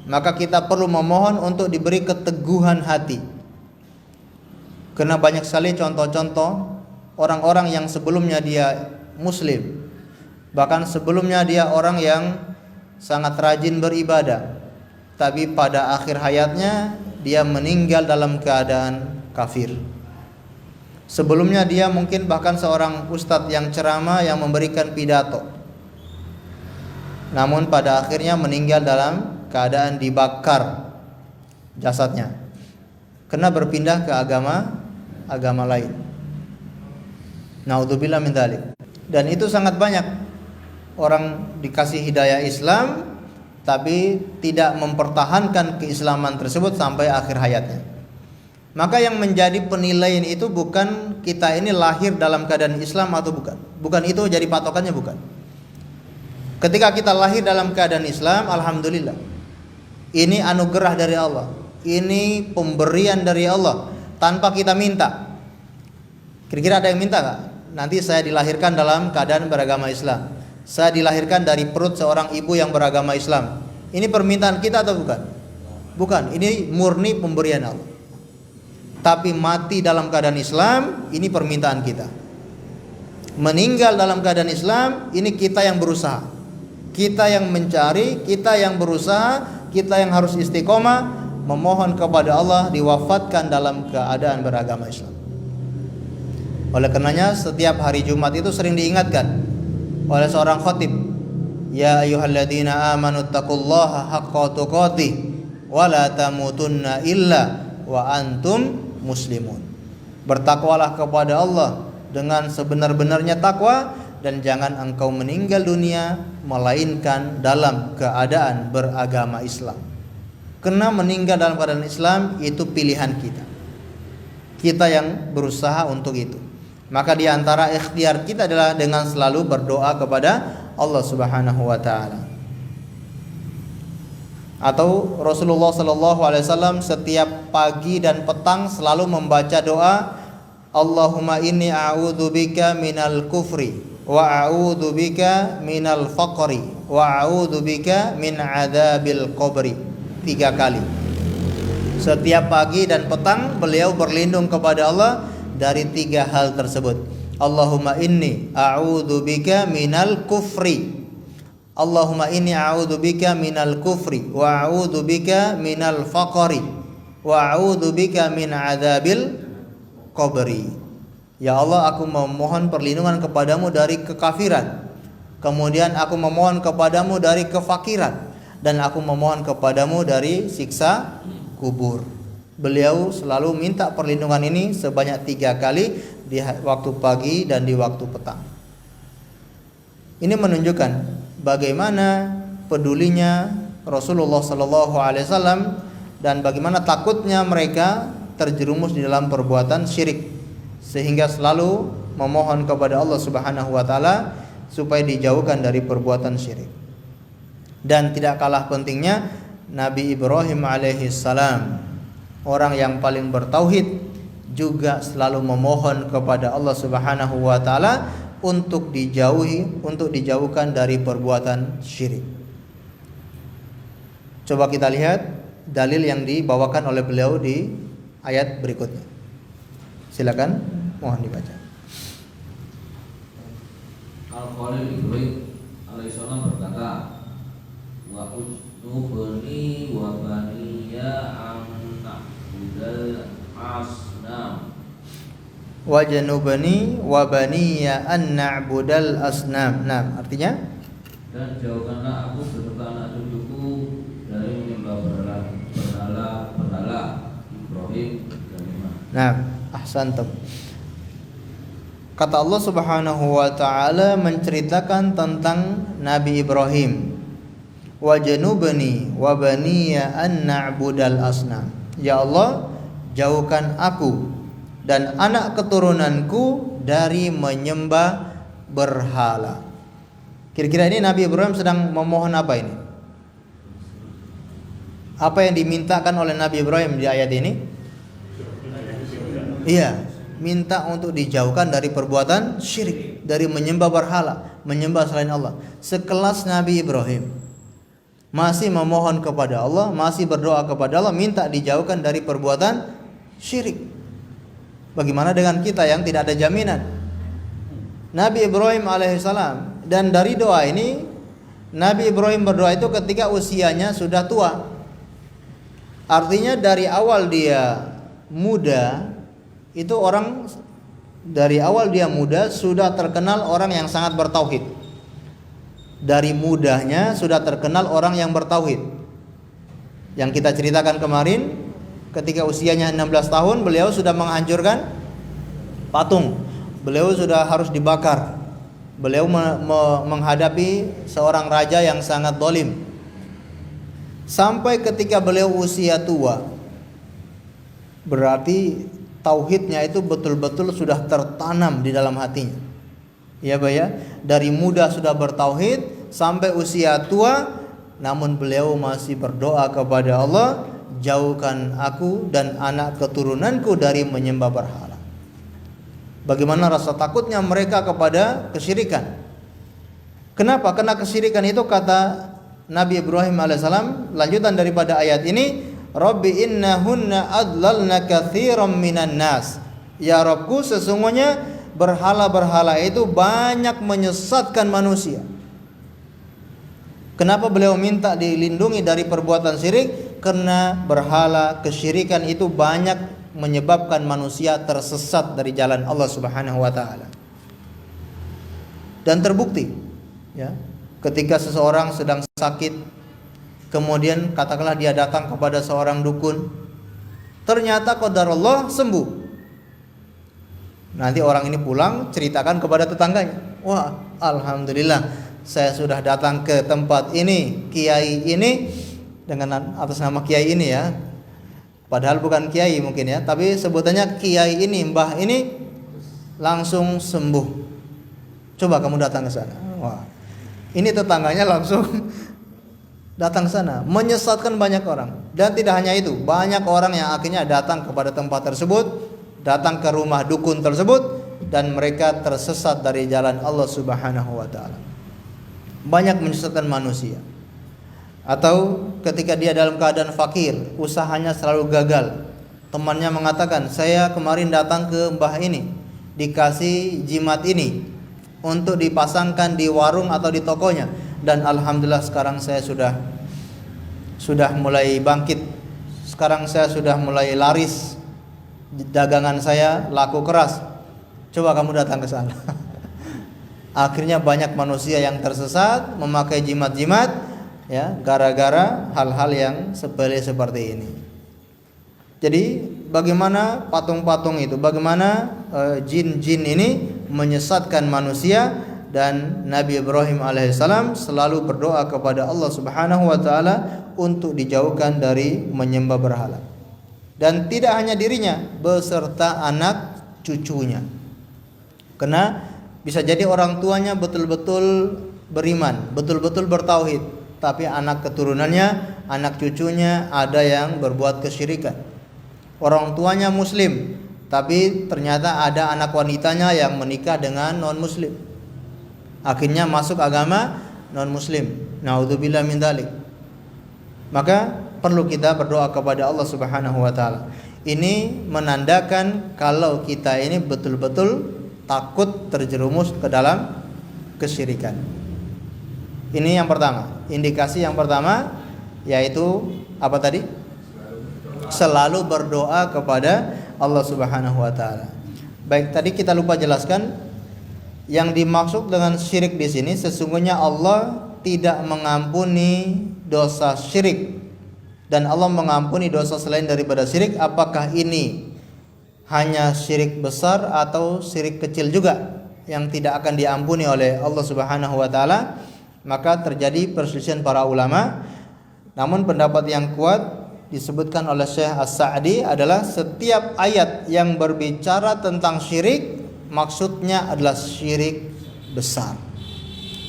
Speaker 1: Maka kita perlu memohon untuk diberi keteguhan hati. Karena banyak sekali contoh-contoh orang-orang yang sebelumnya dia muslim, bahkan sebelumnya dia orang yang sangat rajin beribadah, tapi pada akhir hayatnya dia meninggal dalam keadaan kafir. Sebelumnya dia mungkin bahkan seorang ustadz yang ceramah, yang memberikan pidato, namun pada akhirnya meninggal dalam keadaan dibakar jasadnya, karena berpindah ke agama agama lain. Naudzubillah min dzalik. Dan itu sangat banyak orang dikasih hidayah Islam tapi tidak mempertahankan keislaman tersebut sampai akhir hayatnya. Maka yang menjadi penilaian itu bukan kita ini lahir dalam keadaan Islam atau bukan. Bukan itu jadi patokannya, bukan. Ketika kita lahir dalam keadaan Islam, alhamdulillah. Ini anugerah dari Allah. Ini pemberian dari Allah tanpa kita minta. Kira-kira ada yang minta gak? Nanti saya dilahirkan dalam keadaan beragama Islam. Saya dilahirkan dari perut seorang ibu yang beragama Islam. Ini permintaan kita atau bukan? Bukan, ini murni pemberian Allah. Tapi mati dalam keadaan Islam, ini permintaan kita. Meninggal dalam keadaan Islam, ini kita yang berusaha. Kita yang mencari, kita yang berusaha, kita yang harus istiqomah memohon kepada Allah diwafatkan dalam keadaan beragama Islam. Oleh karenanya setiap hari Jumat itu sering diingatkan oleh seorang khatib, ya ayyuhalladzina amanu taqullaha haqqa tuqatih wa la tamutunna illa wa antum muslimun. Bertakwalah kepada Allah dengan sebenar-benarnya takwa dan jangan engkau meninggal dunia melainkan dalam keadaan beragama Islam. Karena meninggal dalam keadaan Islam itu pilihan kita. Kita yang berusaha untuk itu. Maka di antara ikhtiar kita adalah dengan selalu berdoa kepada Allah Subhanahu wa taala. Atau Rasulullah sallallahu alaihi wasallam setiap pagi dan petang selalu membaca doa, Allahumma inni a'udzubika minal kufri wa a'udzubika minal faqri wa a'udzubika min adzabil qabri. 3 kali. Setiap pagi dan petang beliau berlindung kepada Allah dari 3 hal tersebut. Allahumma inni a'udzubika minal kufri. Allahumma inni a'udzubika minal kufri wa a'udzubika minal faqri wa a'udzubika min adzabil qabri. Ya Allah, aku memohon perlindungan kepadamu dari kekafiran. Kemudian aku memohon kepadamu dari kefakiran. Dan aku memohon kepadamu dari siksa kubur. Beliau selalu minta perlindungan ini sebanyak 3 kali di waktu pagi dan di waktu petang. Ini menunjukkan bagaimana pedulinya Rasulullah sallallahu alaihi wasallam dan bagaimana takutnya mereka terjerumus di dalam perbuatan syirik, sehingga selalu memohon kepada Allah Subhanahu wa taala supaya dijauhkan dari perbuatan syirik. Dan tidak kalah pentingnya Nabi Ibrahim alaihi salam, orang yang paling bertauhid, juga selalu memohon kepada Allah Subhanahu wa taala untuk dijauhkan dari perbuatan syirik. Coba kita lihat dalil yang dibawakan oleh beliau di ayat berikutnya. Silakan, mohon dibaca.
Speaker 3: Al-Khalil Ibrahim alaihissalam berkata, wa ujnubni wa baniya an na'budal asnam.
Speaker 1: Wa janubni wa baniya an na'budal asnam. Nah, artinya
Speaker 3: dan jauhkanlah aku beserta anak cucuku dari menyembah berhala Ibrahim dan Iman.
Speaker 1: Nah, ahsantum. Kata Allah Subhanahu wa taala menceritakan tentang Nabi Ibrahim. Wa janubni wa baniya an na'budal asnam. Ya Allah, jauhkan aku dan anak keturunanku dari menyembah berhala. Kira-kira ini Nabi Ibrahim sedang memohon apa ini? Apa yang dimintakan oleh Nabi Ibrahim di ayat ini? Iya, minta untuk dijauhkan dari perbuatan syirik, dari menyembah berhala, menyembah selain Allah. Sekelas Nabi Ibrahim masih memohon kepada Allah, masih berdoa kepada Allah, minta dijauhkan dari perbuatan syirik. Bagaimana dengan kita yang tidak ada jaminan? Nabi Ibrahim alaihissalam, dan dari doa ini Nabi Ibrahim berdoa itu ketika usianya sudah tua. Artinya dari awal dia muda, itu orang dari awal dia muda sudah terkenal orang yang sangat bertauhid. Dari mudanya sudah terkenal orang yang bertauhid. Yang kita ceritakan kemarin, ketika usianya 16 tahun beliau sudah menghancurkan patung. Beliau sudah harus dibakar. Beliau menghadapi seorang raja yang sangat zalim. Sampai ketika beliau usia tua, berarti tauhidnya itu betul-betul sudah tertanam di dalam hatinya. Ya Pak ya, dari muda sudah bertauhid sampai usia tua, namun beliau masih berdoa kepada Allah, jauhkan aku dan anak keturunanku dari menyembah berhala. Bagaimana rasa takutnya mereka kepada kesyirikan. Kenapa? Karena kesyirikan itu kata Nabi Ibrahim alaihissalam, lanjutan daripada ayat ini, Rabbi innahunna adlalna katsiran minan nas. Ya Rabbku, sesungguhnya berhala-berhala itu banyak menyesatkan manusia. Kenapa beliau minta dilindungi dari perbuatan syirik? Karena berhala, kesyirikan itu banyak menyebabkan manusia tersesat dari jalan Allah Subhanahu wa taala. Dan terbukti, ya, ketika seseorang sedang sakit, kemudian katakanlah dia datang kepada seorang dukun, ternyata qadarullah sembuh. Nanti orang ini pulang ceritakan kepada tetangganya, wah alhamdulillah saya sudah datang ke tempat ini, kiai ini, dengan atas nama kiai ini ya, padahal bukan kiai mungkin ya, tapi sebutannya kiai ini, mbah ini langsung sembuh. Coba kamu datang ke sana. Wah, ini tetangganya langsung datang ke sana, menyesatkan banyak orang. Dan tidak hanya itu, banyak orang yang akhirnya datang kepada tempat tersebut, datang ke rumah dukun tersebut, dan mereka tersesat dari jalan Allah Subhanahu wa taala. Banyak menyesatkan manusia. Atau ketika dia dalam keadaan fakir, usahanya selalu gagal. Temannya mengatakan, saya kemarin datang ke mbah ini, dikasih jimat ini untuk dipasangkan di warung atau di tokonya, dan alhamdulillah sekarang saya sudah mulai bangkit. Sekarang saya sudah mulai laris, dagangan saya laku keras. Coba kamu datang ke sana. Akhirnya banyak manusia yang tersesat memakai jimat-jimat, ya, gara-gara hal-hal yang sepele seperti ini. Jadi bagaimana patung-patung itu, bagaimana jin-jin ini menyesatkan manusia, dan Nabi Ibrahim alaihissalam selalu berdoa kepada Allah Subhanahu wa taala untuk dijauhkan dari menyembah berhala. Dan tidak hanya dirinya, beserta anak cucunya. Karena bisa jadi orang tuanya betul-betul beriman, betul-betul bertauhid, tapi anak keturunannya, anak cucunya ada yang berbuat kesyirikan. Orang tuanya muslim, tapi ternyata ada anak wanitanya yang menikah dengan non-muslim. Akhirnya masuk agama non-muslim. Naudzubillah min dzalik. Maka perlu kita berdoa kepada Allah Subhanahu wa taala. Ini menandakan kalau kita ini betul-betul takut terjerumus ke dalam kesyirikan. Ini yang pertama, indikasi yang pertama, yaitu apa tadi? Selalu berdoa kepada Allah Subhanahu wa taala. Baik, tadi kita lupa jelaskan, yang dimaksud dengan syirik di sini sesungguhnya Allah tidak mengampuni dosa syirik, dan Allah mengampuni dosa selain daripada syirik. Apakah ini hanya syirik besar atau syirik kecil juga yang tidak akan diampuni oleh Allah Subhanahu wa taala? Maka terjadi perselisihan para ulama. Namun pendapat yang kuat disebutkan oleh Syekh As-Sa'di adalah setiap ayat yang berbicara tentang syirik maksudnya adalah syirik besar.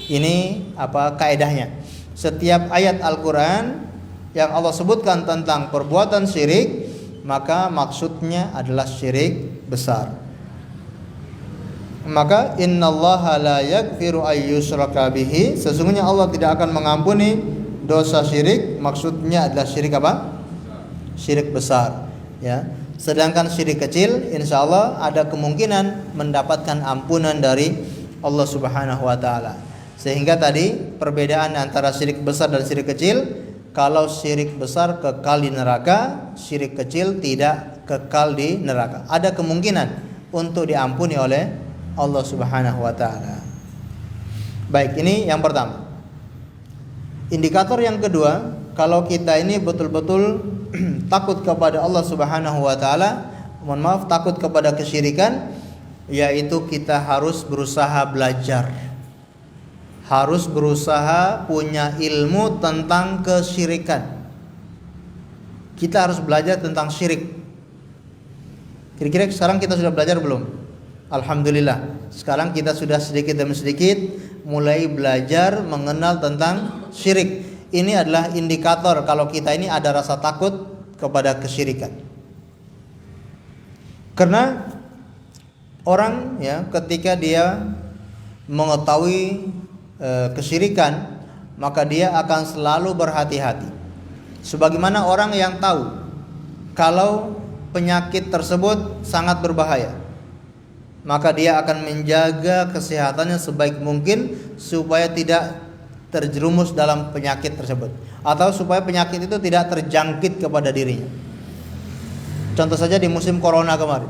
Speaker 1: Ini apa kaidahnya? Setiap ayat Al-Qur'an yang Allah sebutkan tentang perbuatan syirik, maka maksudnya adalah syirik besar. Maka innallaha la yaghfiru ayyushraka bihi, sesungguhnya Allah tidak akan mengampuni dosa syirik, maksudnya adalah syirik apa? Syirik besar, ya. Sedangkan syirik kecil insyaallah ada kemungkinan mendapatkan ampunan dari Allah Subhanahu wa taala. Sehingga tadi perbedaan antara syirik besar dan syirik kecil, kalau syirik besar kekal di neraka, syirik kecil tidak kekal di neraka. Ada kemungkinan untuk diampuni oleh Allah Subhanahu wa taala. Baik, ini yang pertama. Indikator yang kedua, kalau kita ini betul-betul takut kepada Allah Subhanahu wa taala, mohon maaf, takut kepada kesyirikan, yaitu kita harus berusaha belajar. Harus berusaha punya ilmu tentang kesyirikan. Kita harus belajar tentang syirik. Kira-kira sekarang kita sudah belajar belum? Alhamdulillah. Sekarang kita sudah sedikit demi sedikit mulai belajar mengenal tentang syirik. Ini adalah indikator kalau kita ini ada rasa takut kepada kesyirikan. Karena orang ya ketika dia mengetahui kesyirikan, maka dia akan selalu berhati-hati. Sebagaimana orang yang tahu kalau penyakit tersebut sangat berbahaya, maka dia akan menjaga kesehatannya sebaik mungkin supaya tidak terjerumus dalam penyakit tersebut, atau supaya penyakit itu tidak terjangkit kepada dirinya. Contoh saja di musim corona kemarin,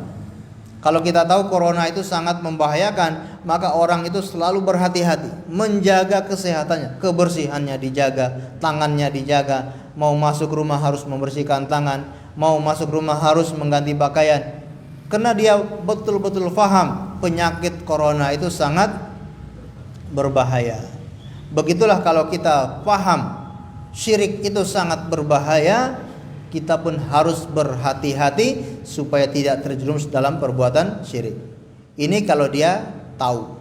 Speaker 1: kalau kita tahu corona itu sangat membahayakan, maka orang itu selalu berhati-hati, menjaga kesehatannya, kebersihannya dijaga, tangannya dijaga, mau masuk rumah harus membersihkan tangan, mau masuk rumah harus mengganti pakaian, karena dia betul-betul paham penyakit corona itu sangat berbahaya. Begitulah kalau kita paham syirik itu sangat berbahaya, kita pun harus berhati-hati supaya tidak terjerumus dalam perbuatan syirik. Ini kalau dia tahu.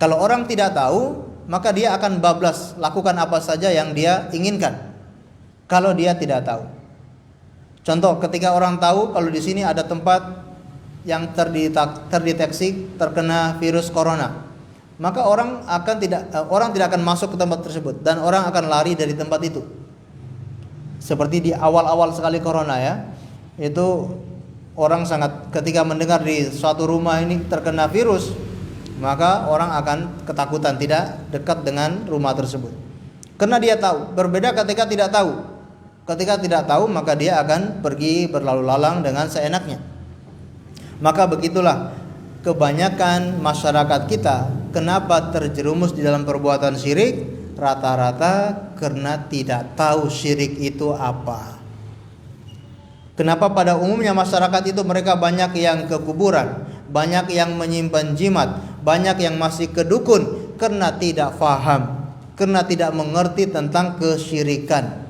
Speaker 1: Kalau orang tidak tahu, maka dia akan bablas lakukan apa saja yang dia inginkan. Kalau dia tidak tahu. Contoh, ketika orang tahu kalau di sini ada tempat yang terdeteksi terkena virus corona, maka orang tidak akan masuk ke tempat tersebut dan orang akan lari dari tempat itu. Seperti di awal-awal sekali corona ya, itu orang sangat ketika mendengar di suatu rumah ini terkena virus, maka orang akan ketakutan tidak dekat dengan rumah tersebut. Karena dia tahu. Berbeda ketika tidak tahu. Ketika tidak tahu, maka dia akan pergi berlalu lalang dengan seenaknya. Maka begitulah kebanyakan masyarakat kita kenapa terjerumus di dalam perbuatan syirik, rata-rata karena tidak tahu syirik itu apa. Kenapa pada umumnya masyarakat itu mereka banyak yang ke kuburan, banyak yang menyimpan jimat, banyak yang masih ke dukun, karena tidak faham, karena tidak mengerti tentang kesyirikan.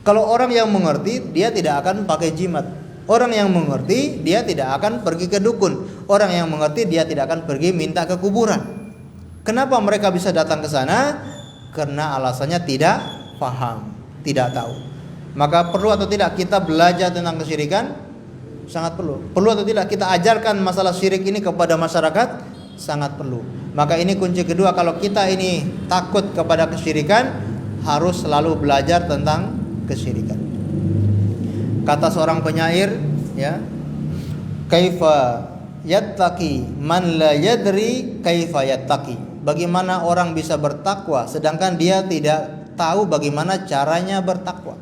Speaker 1: Kalau orang yang mengerti, dia tidak akan pakai jimat. Orang yang mengerti, dia tidak akan pergi ke dukun. Orang yang mengerti, dia tidak akan pergi minta ke kuburan. Kenapa mereka bisa datang ke sana? Karena alasannya tidak paham, tidak tahu. Maka perlu atau tidak kita belajar tentang kesyirikan? Sangat perlu. Perlu atau tidak kita ajarkan masalah syirik ini kepada masyarakat? Sangat perlu. Maka ini kunci kedua, kalau kita ini takut kepada kesyirikan, harus selalu belajar tentang kesyirikan. Kata seorang penyair, ya, kaifa yattaqi man la yadri kaifa yattaqi. Bagaimana orang bisa bertakwa sedangkan dia tidak tahu bagaimana caranya bertakwa?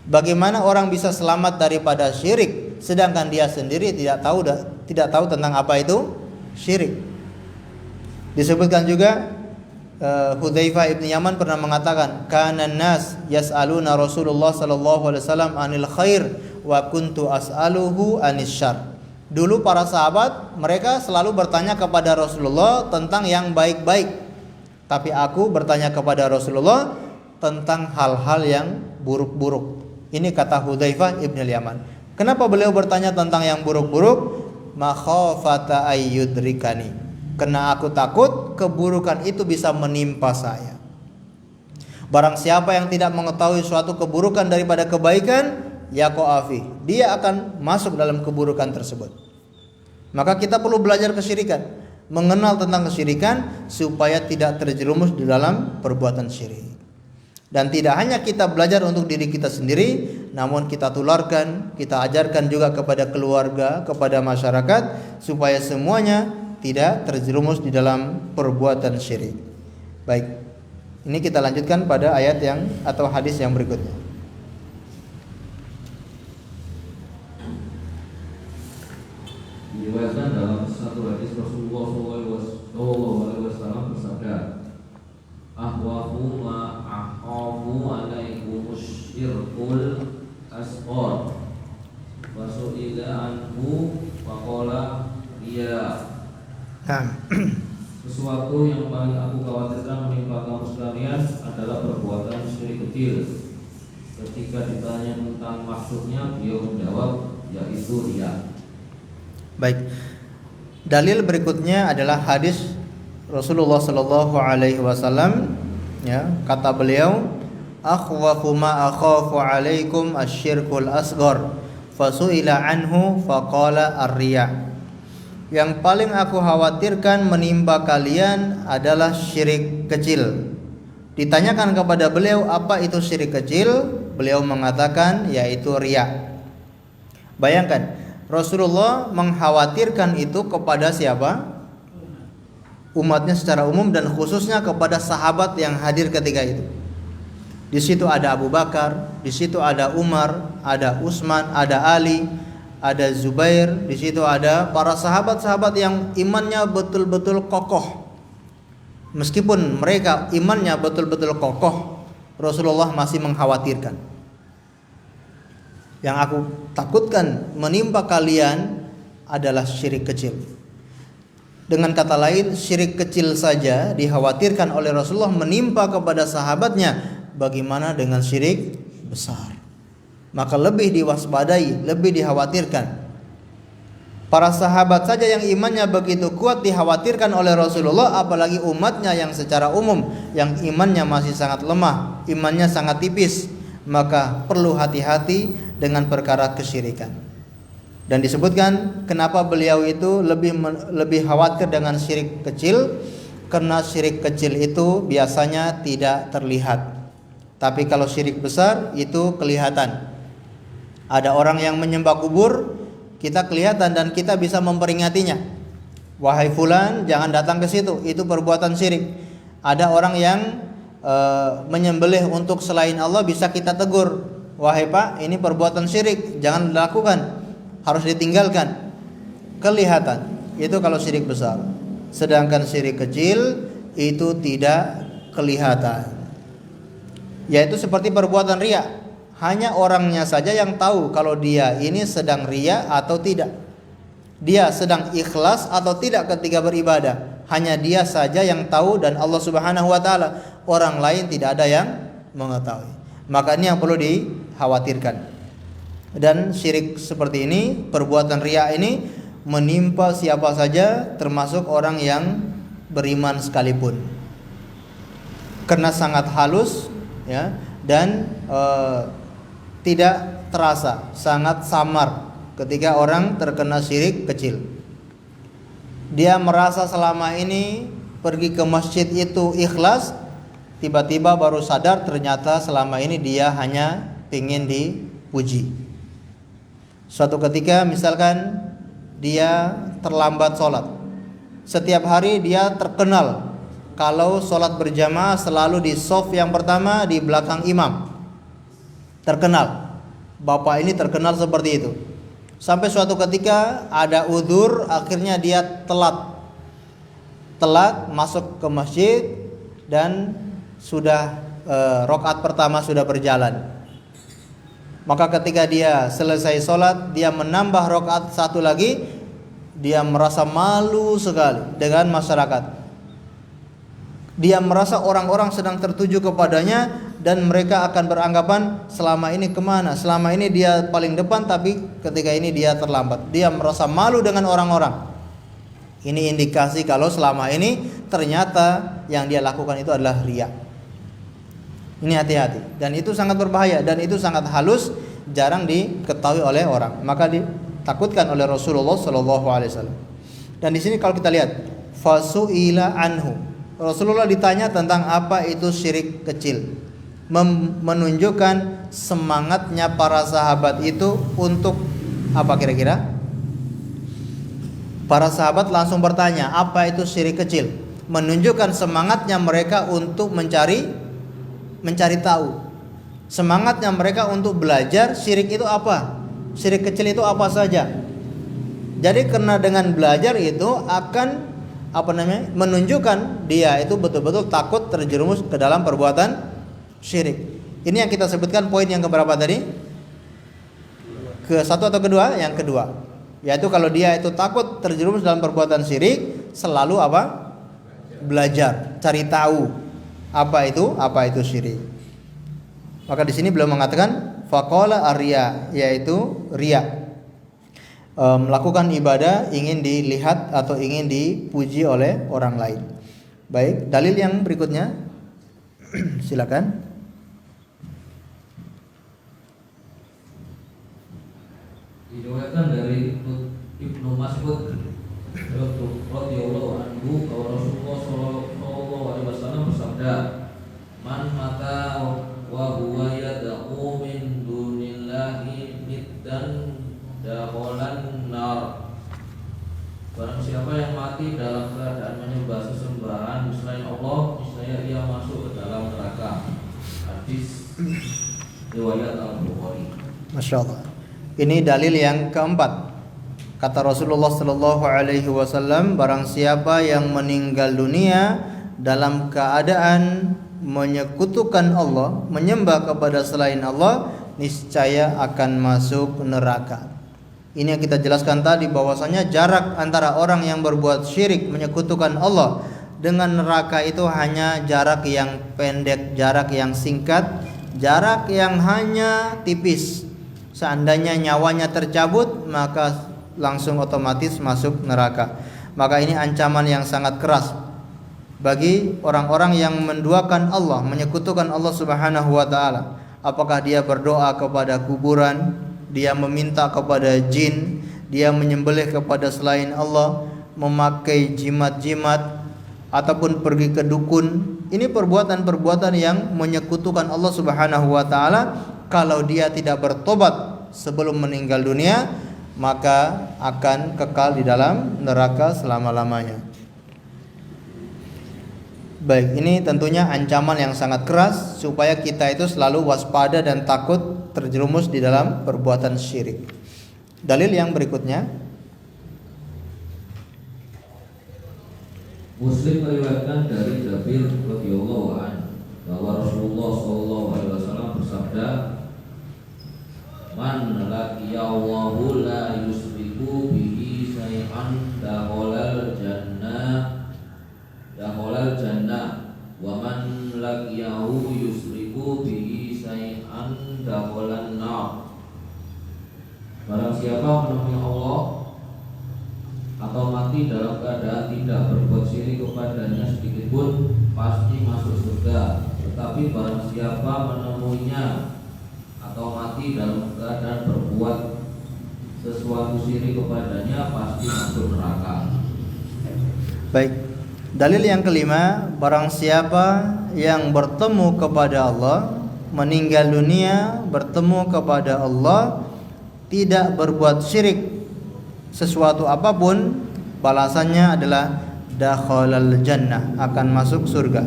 Speaker 1: Bagaimana orang bisa selamat daripada syirik sedangkan dia sendiri tidak tahu tentang apa itu syirik? Disebutkan juga Hudzaifah ibn Yaman pernah mengatakan, kana nas yas'aluna Rasulullah sallallahu alaihi wasallam anil khair wa kuntu as'aluhu anis syarr. Dulu para sahabat mereka selalu bertanya kepada Rasulullah tentang yang baik-baik, tapi aku bertanya kepada Rasulullah tentang hal-hal yang buruk-buruk. Ini kata Hudzaifah ibn Yaman. Kenapa beliau bertanya tentang yang buruk-buruk? Makhafata ayyudrikani. Karena aku takut keburukan itu bisa menimpa saya. Barang siapa yang tidak mengetahui suatu keburukan daripada kebaikan, yaqa'afi, dia akan masuk dalam keburukan tersebut. Maka kita perlu belajar kesyirikan, mengenal tentang kesyirikan supaya tidak terjerumus di dalam perbuatan syirik. Dan tidak hanya kita belajar untuk diri kita sendiri, namun kita tularkan, kita ajarkan juga kepada keluarga, kepada masyarakat, supaya semuanya tidak terjerumus di dalam perbuatan syirik. Baik, ini kita lanjutkan pada ayat yang atau hadis yang berikutnya.
Speaker 3: Diriwayatkan dalam satu hadis Rasulullah SAW bersabda, ahwafu ma ahqamu alaikumus syirkul asqar wa su'ila anhu wa qala adalah perbuatan syirik kecil. Ketika ditanya tentang maksudnya, beliau menjawab, yaitu riya.
Speaker 1: Baik. Dalil berikutnya adalah hadis Rasulullah sallallahu alaihi wasallam, ya, kata beliau, akhwafu ma akhafu alaikum asyirkul asghar fasuila anhu faqala ar-riya. Yang paling aku khawatirkan menimpa kalian adalah syirik kecil. Ditanyakan kepada beliau apa itu syirik kecil, beliau mengatakan yaitu riya. Bayangkan, Rasulullah mengkhawatirkan itu kepada siapa? Umatnya secara umum dan khususnya kepada sahabat yang hadir ketika itu. Di situ ada Abu Bakar, di situ ada Umar, ada Utsman, ada Ali, ada Zubair, di situ ada para sahabat-sahabat yang imannya betul-betul kokoh. Meskipun mereka imannya betul-betul kokoh, Rasulullah masih mengkhawatirkan. Yang aku takutkan menimpa kalian adalah syirik kecil. Dengan kata lain, syirik kecil saja dikhawatirkan oleh Rasulullah menimpa kepada sahabatnya, bagaimana dengan syirik besar? Maka lebih diwaspadai, lebih dikhawatirkan. Para sahabat saja yang imannya begitu kuat dikhawatirkan oleh Rasulullah, apalagi umatnya yang secara umum yang imannya masih sangat lemah, imannya sangat tipis. Maka perlu hati-hati dengan perkara kesyirikan. Dan disebutkan kenapa beliau itu lebih khawatir dengan syirik kecil, karena syirik kecil itu biasanya tidak terlihat. Tapi kalau syirik besar itu kelihatan. Ada orang yang menyembah kubur, kita kelihatan dan kita bisa memperingatinya. Wahai fulan, jangan datang ke situ, itu perbuatan syirik. Ada orang yang menyembelih untuk selain Allah, bisa kita tegur, wahai Pak, ini perbuatan syirik, jangan dilakukan, harus ditinggalkan. Kelihatan, itu kalau syirik besar. Sedangkan syirik kecil itu tidak kelihatan. Yaitu seperti perbuatan riya. Hanya orangnya saja yang tahu kalau dia ini sedang riya atau tidak. Dia sedang ikhlas atau tidak ketika beribadah. Hanya dia saja yang tahu dan Allah Subhanahu wa taala. Orang lain tidak ada yang mengetahui. Maka ini yang perlu dikhawatirkan. Dan syirik seperti ini, perbuatan riya ini menimpa siapa saja, termasuk orang yang beriman sekalipun. Karena sangat halus, ya, dan tidak terasa, sangat samar ketika orang terkena syirik kecil. Dia merasa selama ini pergi ke masjid itu ikhlas, tiba-tiba baru sadar ternyata selama ini dia hanya ingin dipuji. Suatu ketika misalkan dia terlambat sholat. Setiap hari dia terkenal kalau sholat berjamaah selalu di shaf yang pertama di belakang imam. Terkenal, bapak ini terkenal seperti itu. Sampai suatu ketika ada udzur, akhirnya dia telat masuk ke masjid dan sudah rakaat pertama sudah berjalan. Maka ketika dia selesai sholat, dia menambah rakaat satu lagi, dia merasa malu sekali dengan masyarakat. Dia merasa orang-orang sedang tertuju kepadanya dan mereka akan beranggapan selama ini kemana? Selama ini dia paling depan tapi ketika ini dia terlambat. Dia merasa malu dengan orang-orang. Ini indikasi kalau selama ini ternyata yang dia lakukan itu adalah riya. Ini hati-hati. Dan itu sangat berbahaya dan itu sangat halus, jarang diketahui oleh orang. Maka ditakutkan oleh Rasulullah SAW. Dan di sini kalau kita lihat, fasuila anhu. Rasulullah ditanya tentang apa itu syirik kecil, menunjukkan semangatnya para sahabat itu untuk apa kira-kira? Para sahabat langsung bertanya, apa itu syirik kecil? Menunjukkan semangatnya mereka untuk mencari tahu. Semangatnya mereka untuk belajar syirik itu apa? Syirik kecil itu apa saja? Jadi karena dengan belajar itu akan menunjukkan dia itu betul-betul takut terjerumus ke dalam perbuatan syirik. Ini yang kita sebutkan poin yang keberapa tadi? Ke satu atau kedua? Yang kedua. Yaitu kalau dia itu takut terjerumus dalam perbuatan syirik, selalu apa? Belajar, cari tahu. Apa itu syirik. Maka di sini beliau mengatakan faqala ar-riya, yaitu riya. Melakukan ibadah ingin dilihat atau ingin dipuji oleh orang lain. Baik, dalil yang berikutnya. Silakan.
Speaker 3: Diriwayatkan dari Ibnu Mas'ud radhiyallahu anhu bahwa Rasulullah sallallahu alaihi wasallam bersabda, "Man mata wa huwa yad'u min dunillahi niddan dakhalan nar." Barang siapa yang mati dalam keadaan menyembah sesembahan selain Allah, niscaya ia masuk ke dalam neraka. Hadis riwayat Al-Bukhari.
Speaker 1: Masya Allah. Ini dalil yang keempat. Kata Rasulullah sallallahu alaihi wasallam, barang siapa yang meninggal dunia dalam keadaan menyekutukan Allah, menyembah kepada selain Allah, niscaya akan masuk neraka. Ini yang kita jelaskan tadi, bahwasanya jarak antara orang yang berbuat syirik menyekutukan Allah dengan neraka itu hanya jarak yang pendek, jarak yang singkat, jarak yang hanya tipis. Seandainya nyawanya tercabut, maka langsung otomatis masuk neraka. Maka ini ancaman yang sangat keras bagi orang-orang yang menduakan Allah, menyekutukan Allah Subhanahu wa taala. Apakah dia berdoa kepada kuburan, dia meminta kepada jin, dia menyembelih kepada selain Allah, memakai jimat-jimat, ataupun pergi ke dukun. Ini perbuatan-perbuatan yang menyekutukan Allah Subhanahu wa taala. Kalau dia tidak bertobat sebelum meninggal dunia, maka akan kekal di dalam neraka selama-lamanya. Baik, ini tentunya ancaman yang sangat keras supaya kita itu selalu waspada dan takut terjerumus di dalam perbuatan syirik. Dalil yang berikutnya.
Speaker 3: Muslim meriwayatkan dari Jabir radhiyallahu anhu bahwa Rasulullah sallallahu alaihi wasallam bersabda, "Man laqiyahu la yusriku bihi syai'an dakhalal jannah wa man laqiyahu yusriku bihi syai'an dakhalan nar." Barang siapa menemui Allah atau mati dalam keadaan tidak berbuat syirik kepadanya sedikit pun, pasti masuk surga. Tetapi barang siapa menemuinya atau mati dalam keadaan berbuat sesuatu syirik kepadanya, pasti masuk neraka.
Speaker 1: Baik, dalil yang kelima, barang siapa yang bertemu kepada Allah, meninggal dunia bertemu kepada Allah, tidak berbuat syirik sesuatu apapun, balasannya adalah dakhalal jannah, akan masuk surga.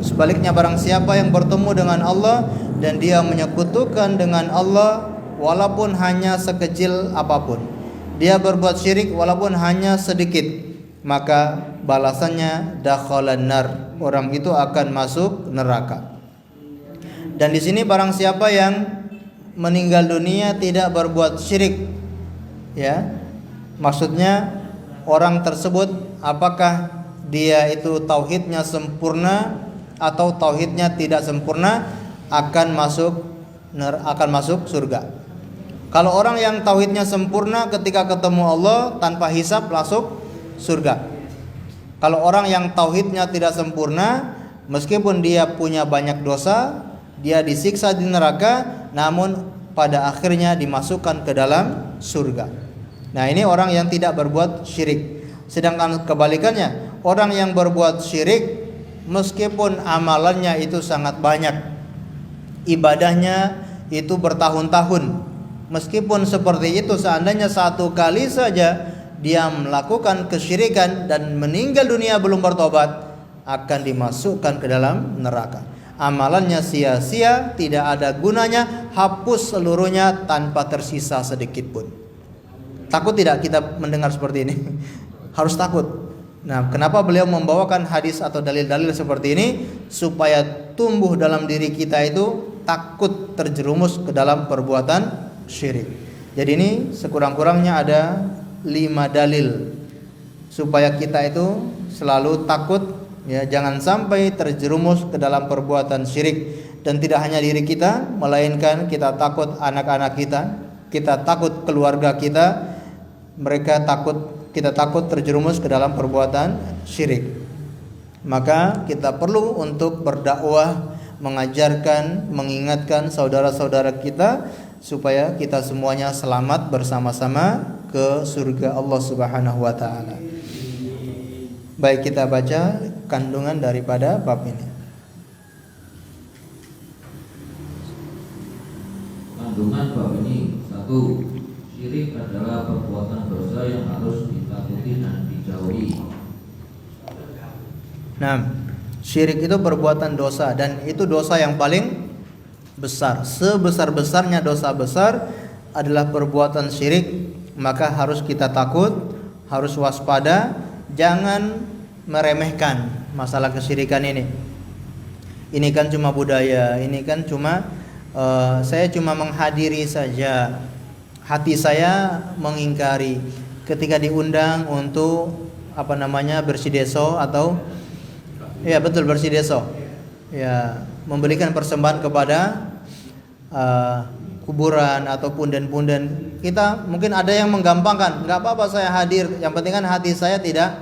Speaker 1: Sebaliknya, barang siapa yang bertemu dengan Allah dan dia menyekutukan dengan Allah walaupun hanya sekecil apapun, dia berbuat syirik walaupun hanya sedikit, maka balasannya dakhalan nar, orang itu akan masuk neraka. Dan di sini barang siapa yang meninggal dunia tidak berbuat syirik, ya, maksudnya orang tersebut apakah dia itu tauhidnya sempurna atau tauhidnya tidak sempurna, akan masuk surga. Kalau orang yang tauhidnya sempurna ketika ketemu Allah tanpa hisab langsung surga. Kalau orang yang tauhidnya tidak sempurna, meskipun dia punya banyak dosa, dia disiksa di neraka, namun pada akhirnya dimasukkan ke dalam surga. Nah, ini orang yang tidak berbuat syirik. Sedangkan kebalikannya, orang yang berbuat syirik meskipun amalannya itu sangat banyak, ibadahnya itu bertahun-tahun, meskipun seperti itu, seandainya satu kali saja dia melakukan kesyirikan dan meninggal dunia belum bertobat, akan dimasukkan ke dalam neraka. Amalannya sia-sia, tidak ada gunanya, hapus seluruhnya tanpa tersisa sedikit pun. Takut tidak kita mendengar seperti ini? Harus takut. Nah, kenapa beliau membawakan hadis atau dalil-dalil seperti ini? Supaya tumbuh dalam diri kita itu takut terjerumus ke dalam perbuatan syirik. Jadi ini sekurang-kurangnya ada 5 dalil supaya kita itu selalu takut, Ya, jangan sampai terjerumus ke dalam perbuatan syirik. Dan tidak hanya diri kita, melainkan kita takut anak-anak kita takut keluarga kita, kita takut terjerumus ke dalam perbuatan syirik. Maka kita perlu untuk berdakwah, mengajarkan, mengingatkan saudara-saudara kita supaya kita semuanya selamat bersama-sama ke surga Allah Subhanahu wa taala. Baik, kita baca kandungan daripada bab ini.
Speaker 3: Kandungan bab ini: 1. Syirik adalah perbuatan dosa yang harus ditakuti dan dijauhi.
Speaker 1: Nah, syirik itu perbuatan dosa, dan itu dosa yang paling besar. Sebesar-besarnya dosa besar adalah perbuatan syirik, maka harus kita takut, harus waspada, jangan meremehkan masalah kesyirikan ini. Ini kan cuma budaya, ini kan cuma saya cuma menghadiri saja. Hati saya mengingkari ketika diundang untuk bersih deso atau bersih deso. Ya, memberikan persembahan kepada kuburan atau punden-punden. Kita mungkin ada yang menggampangkan, nggak apa-apa saya hadir, yang penting kan hati saya tidak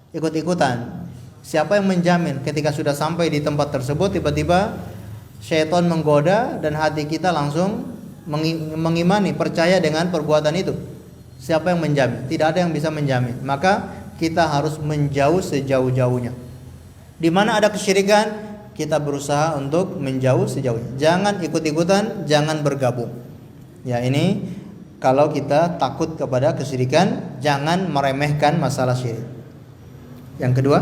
Speaker 1: ikut-ikutan. Siapa yang menjamin ketika sudah sampai di tempat tersebut tiba-tiba syaitan menggoda dan hati kita langsung mengimani, percaya dengan perbuatan itu? Siapa yang menjamin? Tidak ada yang bisa menjamin. Maka kita harus menjauh sejauh-jauhnya. Di mana ada kesyirikan, kita berusaha untuk menjauh sejauhnya. Jangan ikut-ikutan, jangan bergabung. Ya, ini kalau kita takut kepada kesyirikan, jangan meremehkan masalah syirik. Yang kedua,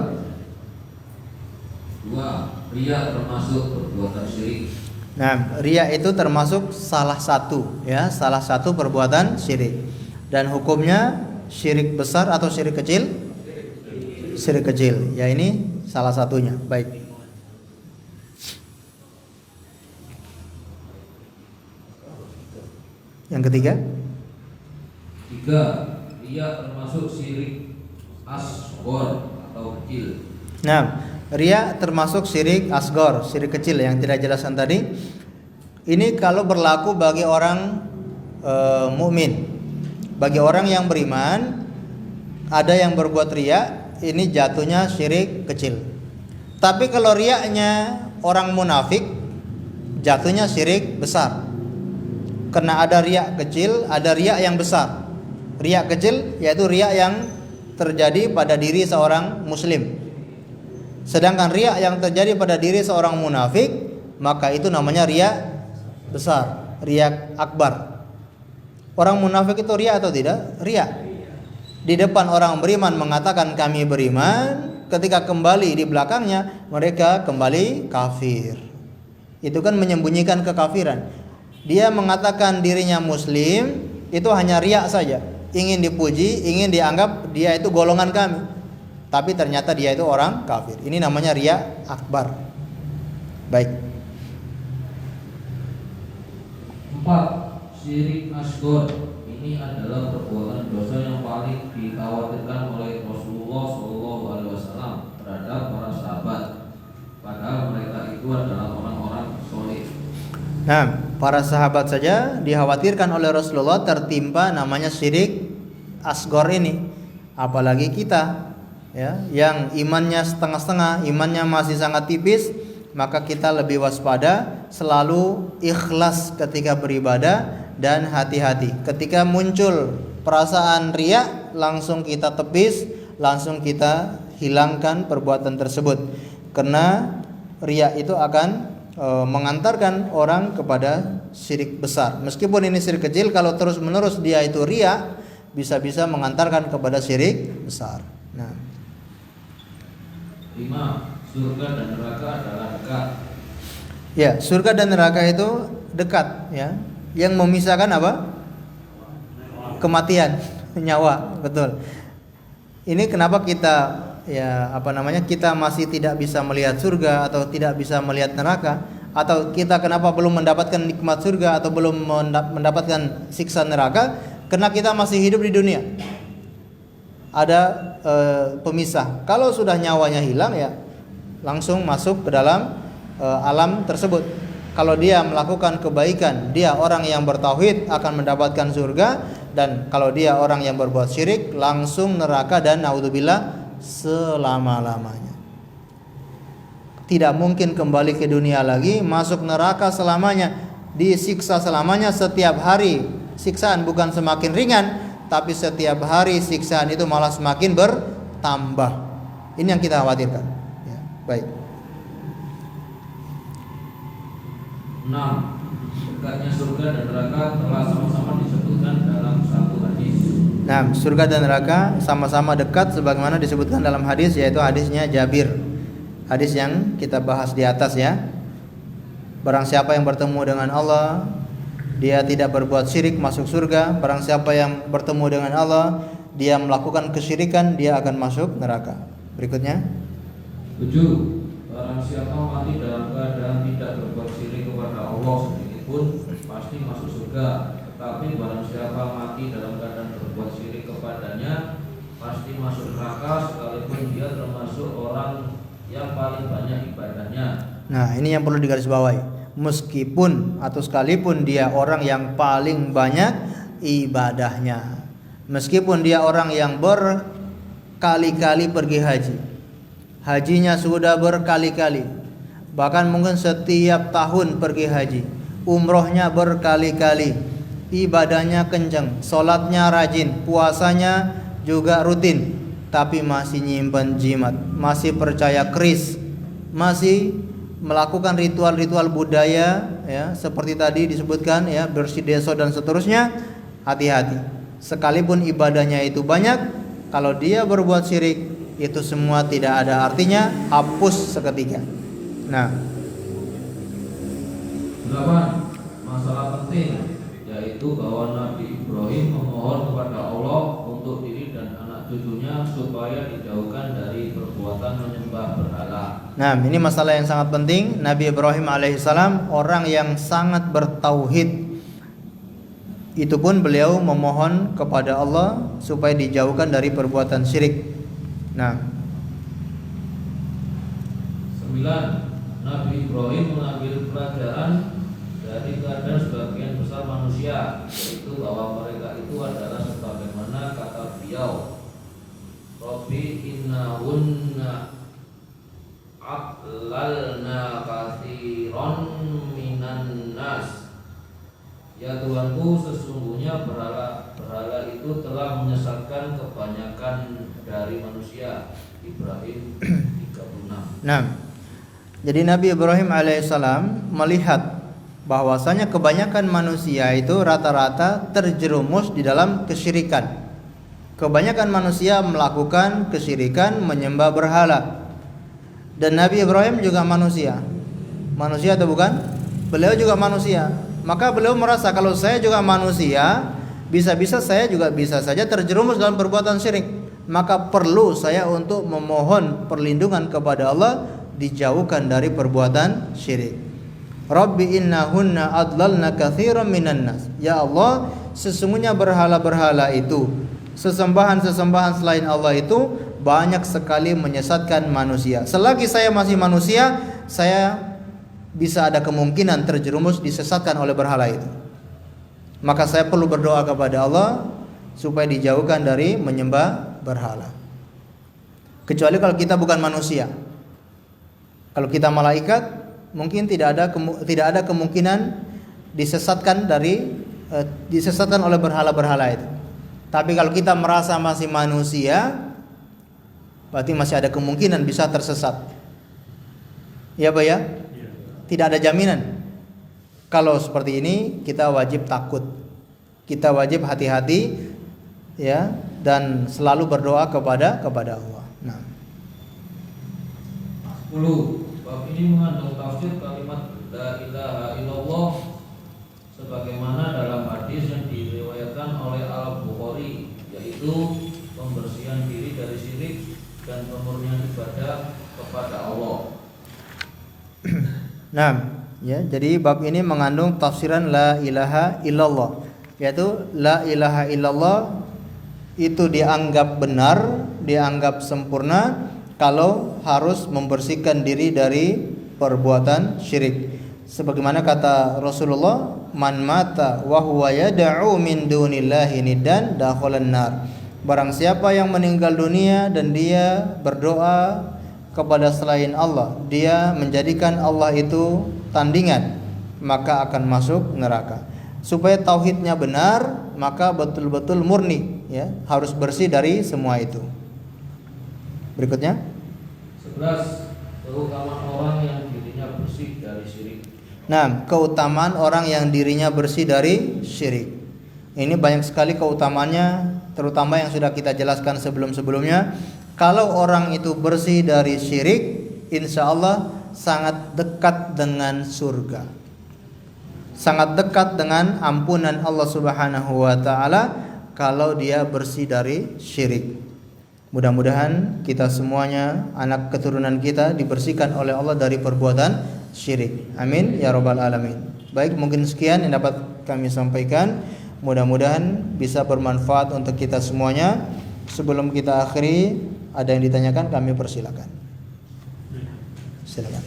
Speaker 3: 2. Riya termasuk perbuatan syirik.
Speaker 1: nah, riya itu termasuk salah satu perbuatan syirik. Dan hukumnya syirik besar atau syirik kecil? Syirik kecil. Ya, ini salah satunya. Baik. Yang ketiga,
Speaker 3: 3. Riya termasuk syirik asghar atau kecil.
Speaker 1: nah, riya termasuk syirik asghar, syirik kecil yang tidak jelaskan tadi. Ini kalau berlaku bagi orang mukmin. Bagi orang yang beriman, ada yang berbuat riya, ini jatuhnya syirik kecil. Tapi kalau riyanya orang munafik, jatuhnya syirik besar. Karena ada riya kecil, ada riya yang besar. Riya kecil yaitu riya yang terjadi pada diri seorang muslim. Sedangkan riya yang terjadi pada diri seorang munafik, maka itu namanya riya besar, riya akbar. Orang munafik itu riya atau tidak? Riya. Di depan orang beriman mengatakan kami beriman, ketika kembali di belakangnya mereka kembali kafir. Itu kan menyembunyikan kekafiran. Dia mengatakan dirinya muslim, itu hanya riya saja. Ingin dipuji, ingin dianggap dia itu golongan kami. Tapi ternyata dia itu orang kafir. Ini namanya riya akbar. Baik.
Speaker 3: 4. Syirik asghar. Ini adalah perbuatan dosa yang paling dikhawatirkan oleh Rasulullah SAW terhadap para sahabat. Padahal mereka itu adalah orang-orang soleh.
Speaker 1: Nah, para sahabat saja dikhawatirkan oleh Rasulullah tertimpa namanya syirik asghar ini. Apalagi kita, ya, yang imannya setengah-setengah, imannya masih sangat tipis, maka kita lebih waspada, selalu ikhlas ketika beribadah dan hati-hati. Ketika muncul perasaan riya, langsung kita tepis, langsung kita hilangkan perbuatan tersebut. Karena riya itu akan mengantarkan orang kepada syirik besar. Meskipun ini syirik kecil, kalau terus-menerus dia itu riya, bisa-bisa mengantarkan kepada syirik besar. Nah,
Speaker 3: 5. Surga dan neraka adalah dekat.
Speaker 1: ya, surga dan neraka itu dekat, ya. Yang memisahkan apa? Kematian, nyawa, betul. Ini kenapa kita kita masih tidak bisa melihat surga atau tidak bisa melihat neraka, atau kita kenapa belum mendapatkan nikmat surga atau belum mendapatkan siksa neraka? Karena kita masih hidup di dunia. Ada pemisah. Kalau sudah nyawanya hilang, ya langsung masuk ke dalam alam tersebut. Kalau dia melakukan kebaikan, dia orang yang bertauhid akan mendapatkan surga, dan kalau dia orang yang berbuat syirik langsung neraka dan naudzubillah selama-lamanya. Tidak mungkin kembali ke dunia lagi, masuk neraka selamanya, disiksa selamanya setiap hari. Siksaan bukan semakin ringan, tapi setiap hari siksaan itu malah semakin bertambah. Ini yang kita khawatirkan. Ya, baik.
Speaker 3: 6. Dekatnya surga dan neraka telah sama-sama disebutkan dalam satu hadis.
Speaker 1: Nah, surga dan neraka sama-sama dekat sebagaimana disebutkan dalam hadis, yaitu hadisnya Jabir. Hadis yang kita bahas di atas ya. Barang siapa yang bertemu dengan Allah, dia tidak berbuat syirik, masuk surga. Barang siapa yang bertemu dengan Allah, dia melakukan kesyirikan, dia akan masuk neraka. Berikutnya.
Speaker 3: 7. Barang siapa mati dalam keadaan tidak berbuat syirik kepada Allah sedikitpun, pasti masuk surga. Tetapi barang siapa mati dalam keadaan berbuat syirik kepadanya, pasti masuk neraka, sekalipun dia termasuk orang yang paling banyak ibadahnya.
Speaker 1: Nah, ini yang perlu digarisbawahi. Meskipun atau sekalipun dia orang yang paling banyak ibadahnya, meskipun dia orang yang berkali-kali pergi haji, hajinya sudah berkali-kali, bahkan mungkin setiap tahun pergi haji, umrohnya berkali-kali, ibadahnya kencang, sholatnya rajin, puasanya juga rutin, tapi masih nyimpen jimat, masih percaya keris, masih melakukan ritual-ritual budaya ya, seperti tadi disebutkan ya, bersih desa dan seterusnya. Hati-hati, sekalipun ibadahnya itu banyak, kalau dia berbuat syirik, itu semua tidak ada artinya, hapus seketika. Nah,
Speaker 3: 8. Masalah penting, yaitu bahwa Nabi Ibrahim memohon kepada Allah untuk diri dan anak cucunya supaya dijauhkan dari perbuatan menyembah berhala.
Speaker 1: Nah, ini masalah yang sangat penting. Nabi Ibrahim alaihissalam orang yang sangat bertauhid. Itu pun beliau memohon kepada Allah supaya dijauhkan dari perbuatan syirik. Nah,
Speaker 3: 9. Nabi Ibrahim mengambil pelajaran dari keadaan sebagian besar manusia, yaitu bahwa mereka itu adalah sebagaimana kata beliau, Rabbi innahunna aqlalna katsiran minan nas. Ya Tuhanku, sesungguhnya berhala itu telah menyesatkan kebanyakan dari manusia. Ibrahim 36.
Speaker 1: nah, jadi Nabi Ibrahim alaihissalam melihat bahwasanya kebanyakan manusia itu rata-rata terjerumus di dalam kesyirikan. Kebanyakan manusia melakukan kesyirikan, menyembah berhala. Dan Nabi Ibrahim juga manusia. Manusia atau bukan? Beliau juga manusia. Maka beliau merasa kalau saya juga manusia, bisa-bisa saya juga bisa saja terjerumus dalam perbuatan syirik. Maka perlu saya untuk memohon perlindungan kepada Allah, dijauhkan dari perbuatan syirik. Rabbi innahunna adlalna katsiran minan nas. Ya Allah, sesungguhnya berhala-berhala itu, sesembahan-sesembahan selain Allah itu banyak sekali menyesatkan manusia. Selagi saya masih manusia, saya bisa ada kemungkinan terjerumus disesatkan oleh berhala itu. Maka saya perlu berdoa kepada Allah supaya dijauhkan dari menyembah berhala. Kecuali kalau kita bukan manusia. Kalau kita malaikat, mungkin tidak ada kemungkinan disesatkan oleh berhala-berhala itu. Tapi kalau kita merasa masih manusia, berarti masih ada kemungkinan bisa tersesat. Ya, Pak ya? Tidak ada jaminan. Kalau seperti ini, kita wajib takut. Kita wajib hati-hati ya, dan selalu berdoa kepada Allah. Nah.
Speaker 3: 10. Bab ini mengandung tafsir kalimat la ilaha illallah sebagaimana dalam hadis yang diriwayatkan oleh Al-Bukhari, yaitu pembersihan diri dari syirik dan pemurnian ibadah kepada Allah.
Speaker 1: Nah, ya, jadi bab ini mengandung tafsiran la ilaha illallah, yaitu la ilaha illallah itu dianggap benar, dianggap sempurna kalau harus membersihkan diri dari perbuatan syirik. Sebagaimana kata Rasulullah, man mata wa huwa yad'u min dunillahi niddan dakhalan nar. Barang siapa yang meninggal dunia dan dia berdoa kepada selain Allah, dia menjadikan Allah itu tandingan, maka akan masuk neraka. Supaya tauhidnya benar, maka betul-betul murni, ya, harus bersih dari semua itu. Berikutnya
Speaker 3: 11. Keutamaan orang yang dirinya bersih dari syirik.
Speaker 1: Nah, keutamaan orang yang dirinya bersih dari syirik. Ini banyak sekali keutamaannya, terutama yang sudah kita jelaskan sebelum-sebelumnya. Kalau orang itu bersih dari syirik, insya Allah sangat dekat dengan surga, sangat dekat dengan ampunan Allah Subhanahu wa ta'ala kalau dia bersih dari syirik. Mudah-mudahan kita semuanya, anak keturunan kita, dibersihkan oleh Allah dari perbuatan syirik. Amin ya rabbal alamin. Baik, mungkin sekian yang dapat kami sampaikan. Mudah-mudahan bisa bermanfaat untuk kita semuanya. Sebelum kita akhiri, ada yang ditanyakan, kami persilakan. Silakan.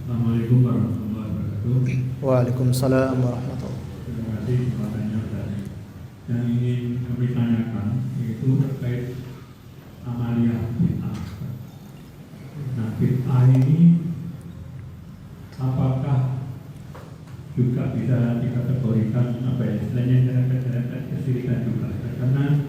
Speaker 4: Assalamualaikum warahmatullahi wabarakatuh.
Speaker 1: Waalaikumsalam warahmatullahi wabarakatuh.
Speaker 4: Terima kasih pertanyaannya tadi. Yang ingin kami tanyakan yaitu terkait amaliyah bid'ah. Nah, bid'ah ini apakah juga bisa dikategorikan istilahnya nyerempet-nyerempet kesyirikan juga? Karena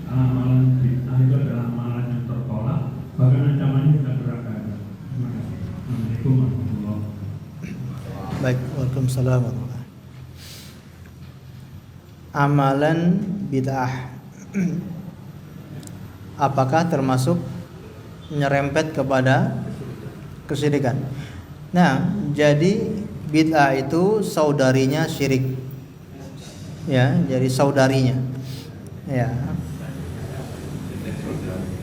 Speaker 4: amalan bid'ah itu adalah amalan yang tertolak, bahkan ancamannya juga beragam. Terima kasih. Assalamualaikum warahmatullahi wabarakatuh.
Speaker 1: Baik, waalaikumsalam warahmatullahi wabarakatuh. Amalan bid'ah apakah termasuk nyerempet kepada kesyirikan? Nah, jadi bid'ah itu saudarinya syirik. Ya, jadi saudarinya. Ya.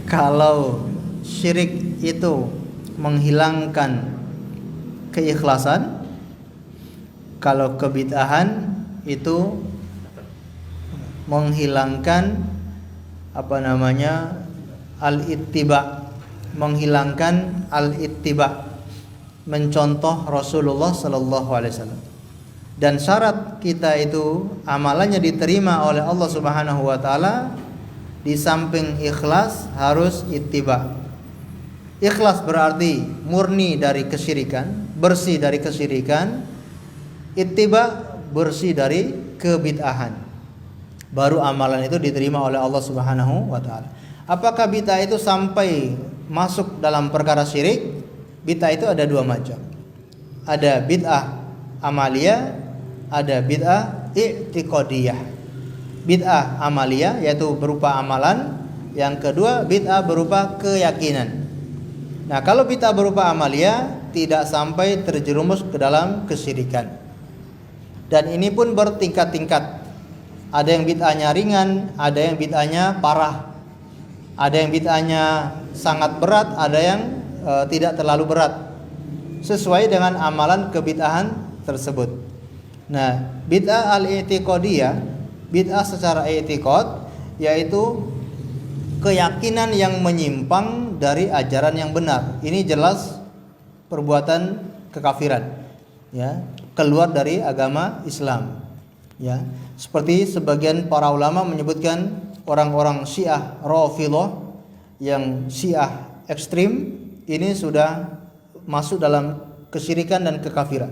Speaker 1: Kalau syirik itu menghilangkan keikhlasan, kalau kebid'ahan itu menghilangkan al-ittiba, menghilangkan al-ittiba, mencontoh Rasulullah sallallahu alaihi wasallam. Dan syarat kita itu amalannya diterima oleh Allah Subhanahu wa taala, di samping ikhlas harus ittiba. Ikhlas berarti murni dari kesyirikan, bersih dari kesyirikan. Ittiba bersih dari kebid'ahan. Baru amalan itu diterima oleh Allah Subhanahu wa taala. Apakah bid'ah itu sampai masuk dalam perkara syirik? Bid'ah itu ada dua macam. Ada bid'ah amaliyah, ada bid'ah i'tiqadiyah. Bid'ah amaliyah yaitu berupa amalan, yang kedua bid'ah berupa keyakinan. Nah, kalau bid'ah berupa amaliyah tidak sampai terjerumus ke dalam kesyirikan. Dan ini pun bertingkat-tingkat. Ada yang bid'ahnya ringan, ada yang bid'ahnya parah. Ada yang bid'ahnya sangat berat, ada yang tidak terlalu berat. Sesuai dengan amalan kebid'ahan tersebut. Nah, bid'ah al-i'tiqadiyah, bid'ah secara i'tiqad, yaitu keyakinan yang menyimpang dari ajaran yang benar. Ini jelas perbuatan kekafiran, ya, keluar dari agama Islam, ya. Seperti sebagian para ulama menyebutkan orang-orang Syiah Rafidhah yang Syiah ekstrim ini sudah masuk dalam kesyirikan dan kekafiran.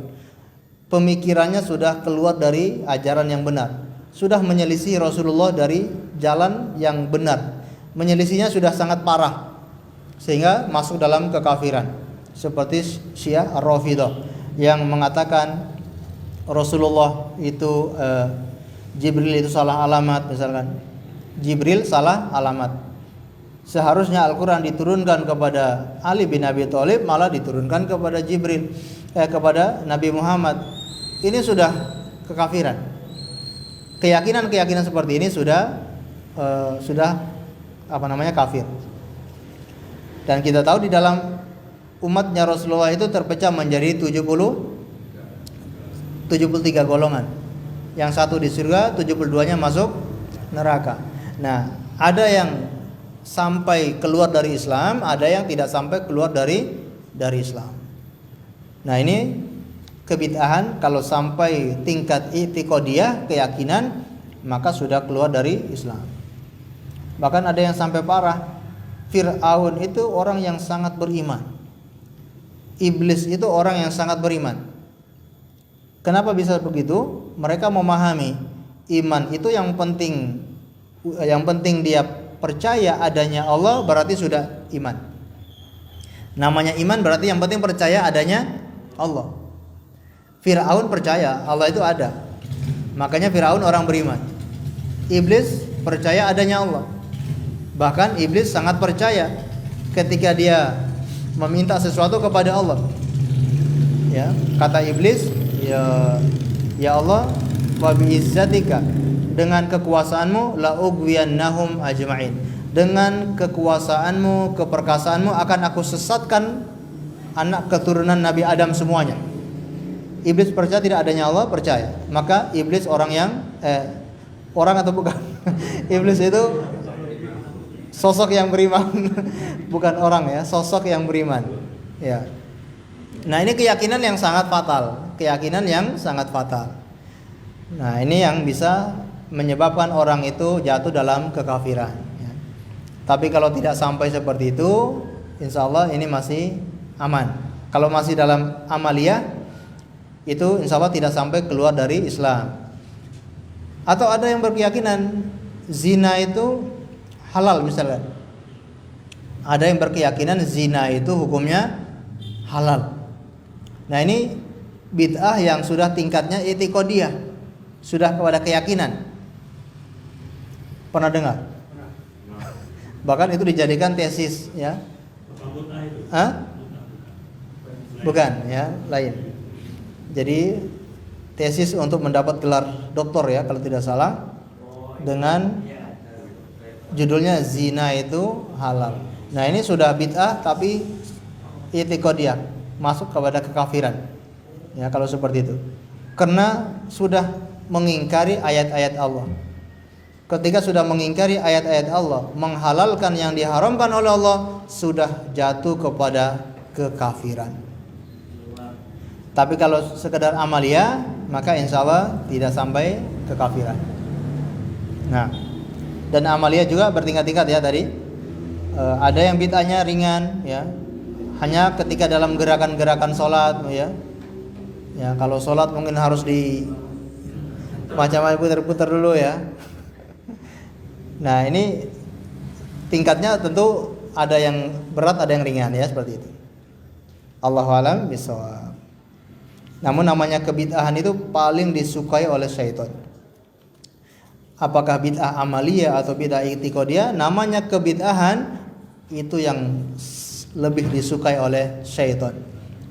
Speaker 1: Pemikirannya sudah keluar dari ajaran yang benar, sudah menyelisih Rasulullah dari jalan yang benar. Menyelisihnya sudah sangat parah sehingga masuk dalam kekafiran. Seperti Syiah Rafidhah yang mengatakan Rasulullah itu Jibril itu salah alamat, misalkan Jibril salah alamat. Seharusnya Al-Quran diturunkan kepada Ali bin Abi Thalib, malah diturunkan kepada Jibril, kepada Nabi Muhammad. Ini sudah kekafiran. Keyakinan seperti ini sudah kafir. Dan kita tahu di dalam umatnya Rasulullah itu terpecah menjadi 73 golongan. Yang satu di surga, 72-nya masuk neraka. Nah, ada yang sampai keluar dari Islam, ada yang tidak sampai keluar dari Islam. Nah, ini kebid'ahan kalau sampai tingkat i'tiqadiyah, keyakinan, maka sudah keluar dari Islam. Bahkan ada yang sampai parah. Fir'aun itu orang yang sangat beriman. Iblis itu orang yang sangat beriman. Kenapa bisa begitu? Mereka memahami iman itu yang penting dia percaya adanya Allah, berarti sudah iman. Namanya iman berarti yang penting percaya adanya Allah. Fir'aun percaya Allah itu ada, makanya Fir'aun orang beriman. Iblis percaya adanya Allah, bahkan iblis sangat percaya ketika dia meminta sesuatu kepada Allah. Ya, kata iblis, ya Allah, wa bi'izzatika, dengan kekuasaanmu la ugwiyannahum ajma'in, dengan kekuasaanmu, keperkasaanmu akan aku sesatkan anak keturunan Nabi Adam semuanya. Iblis percaya tidak adanya Allah, percaya. Maka iblis orang yang orang atau bukan? Iblis itu sosok yang beriman. Bukan orang ya, sosok yang beriman. Ya. Nah, ini keyakinan yang sangat fatal. Keyakinan yang sangat fatal. Nah, ini yang bisa menyebabkan orang itu jatuh dalam kekafiran ya. Tapi kalau tidak sampai seperti itu, insya Allah ini masih aman. Kalau masih dalam amaliyah, itu insya Allah tidak sampai keluar dari Islam. Atau ada yang berkeyakinan zina itu halal misalnya. Ada yang berkeyakinan zina itu hukumnya halal. Nah, ini bid'ah yang sudah tingkatnya i'tiqadiyah, sudah kepada keyakinan. Pernah dengar? Bahkan itu dijadikan tesis ya. Bukan ya, lain. Jadi tesis untuk mendapat gelar doktor ya kalau tidak salah, dengan judulnya zina itu halal. Nah, ini sudah bid'ah tapi i'tiqadiyah, masuk kepada kekafiran. Ya, kalau seperti itu. Karena sudah mengingkari ayat-ayat Allah. Ketika sudah mengingkari ayat-ayat Allah, menghalalkan yang diharamkan oleh Allah, sudah jatuh kepada kekafiran. Tapi kalau sekedar amalia, maka insya Allah tidak sampai kekafiran. Nah, dan amalia juga bertingkat-tingkat ya tadi. Ada yang bid'ahnya ringan ya, hanya ketika dalam gerakan-gerakan sholat ya. Ya, kalau sholat mungkin harus di macam-macam putar-putar dulu ya. Nah, ini tingkatnya tentu ada yang berat, ada yang ringan ya, seperti itu. Allahu a'lam bishawab. Namun namanya kebid'ahan itu paling disukai oleh syaitan. Apakah bid'ah amaliyah atau bid'ah i'tiqadiyah, namanya kebid'ahan itu yang lebih disukai oleh syaitan.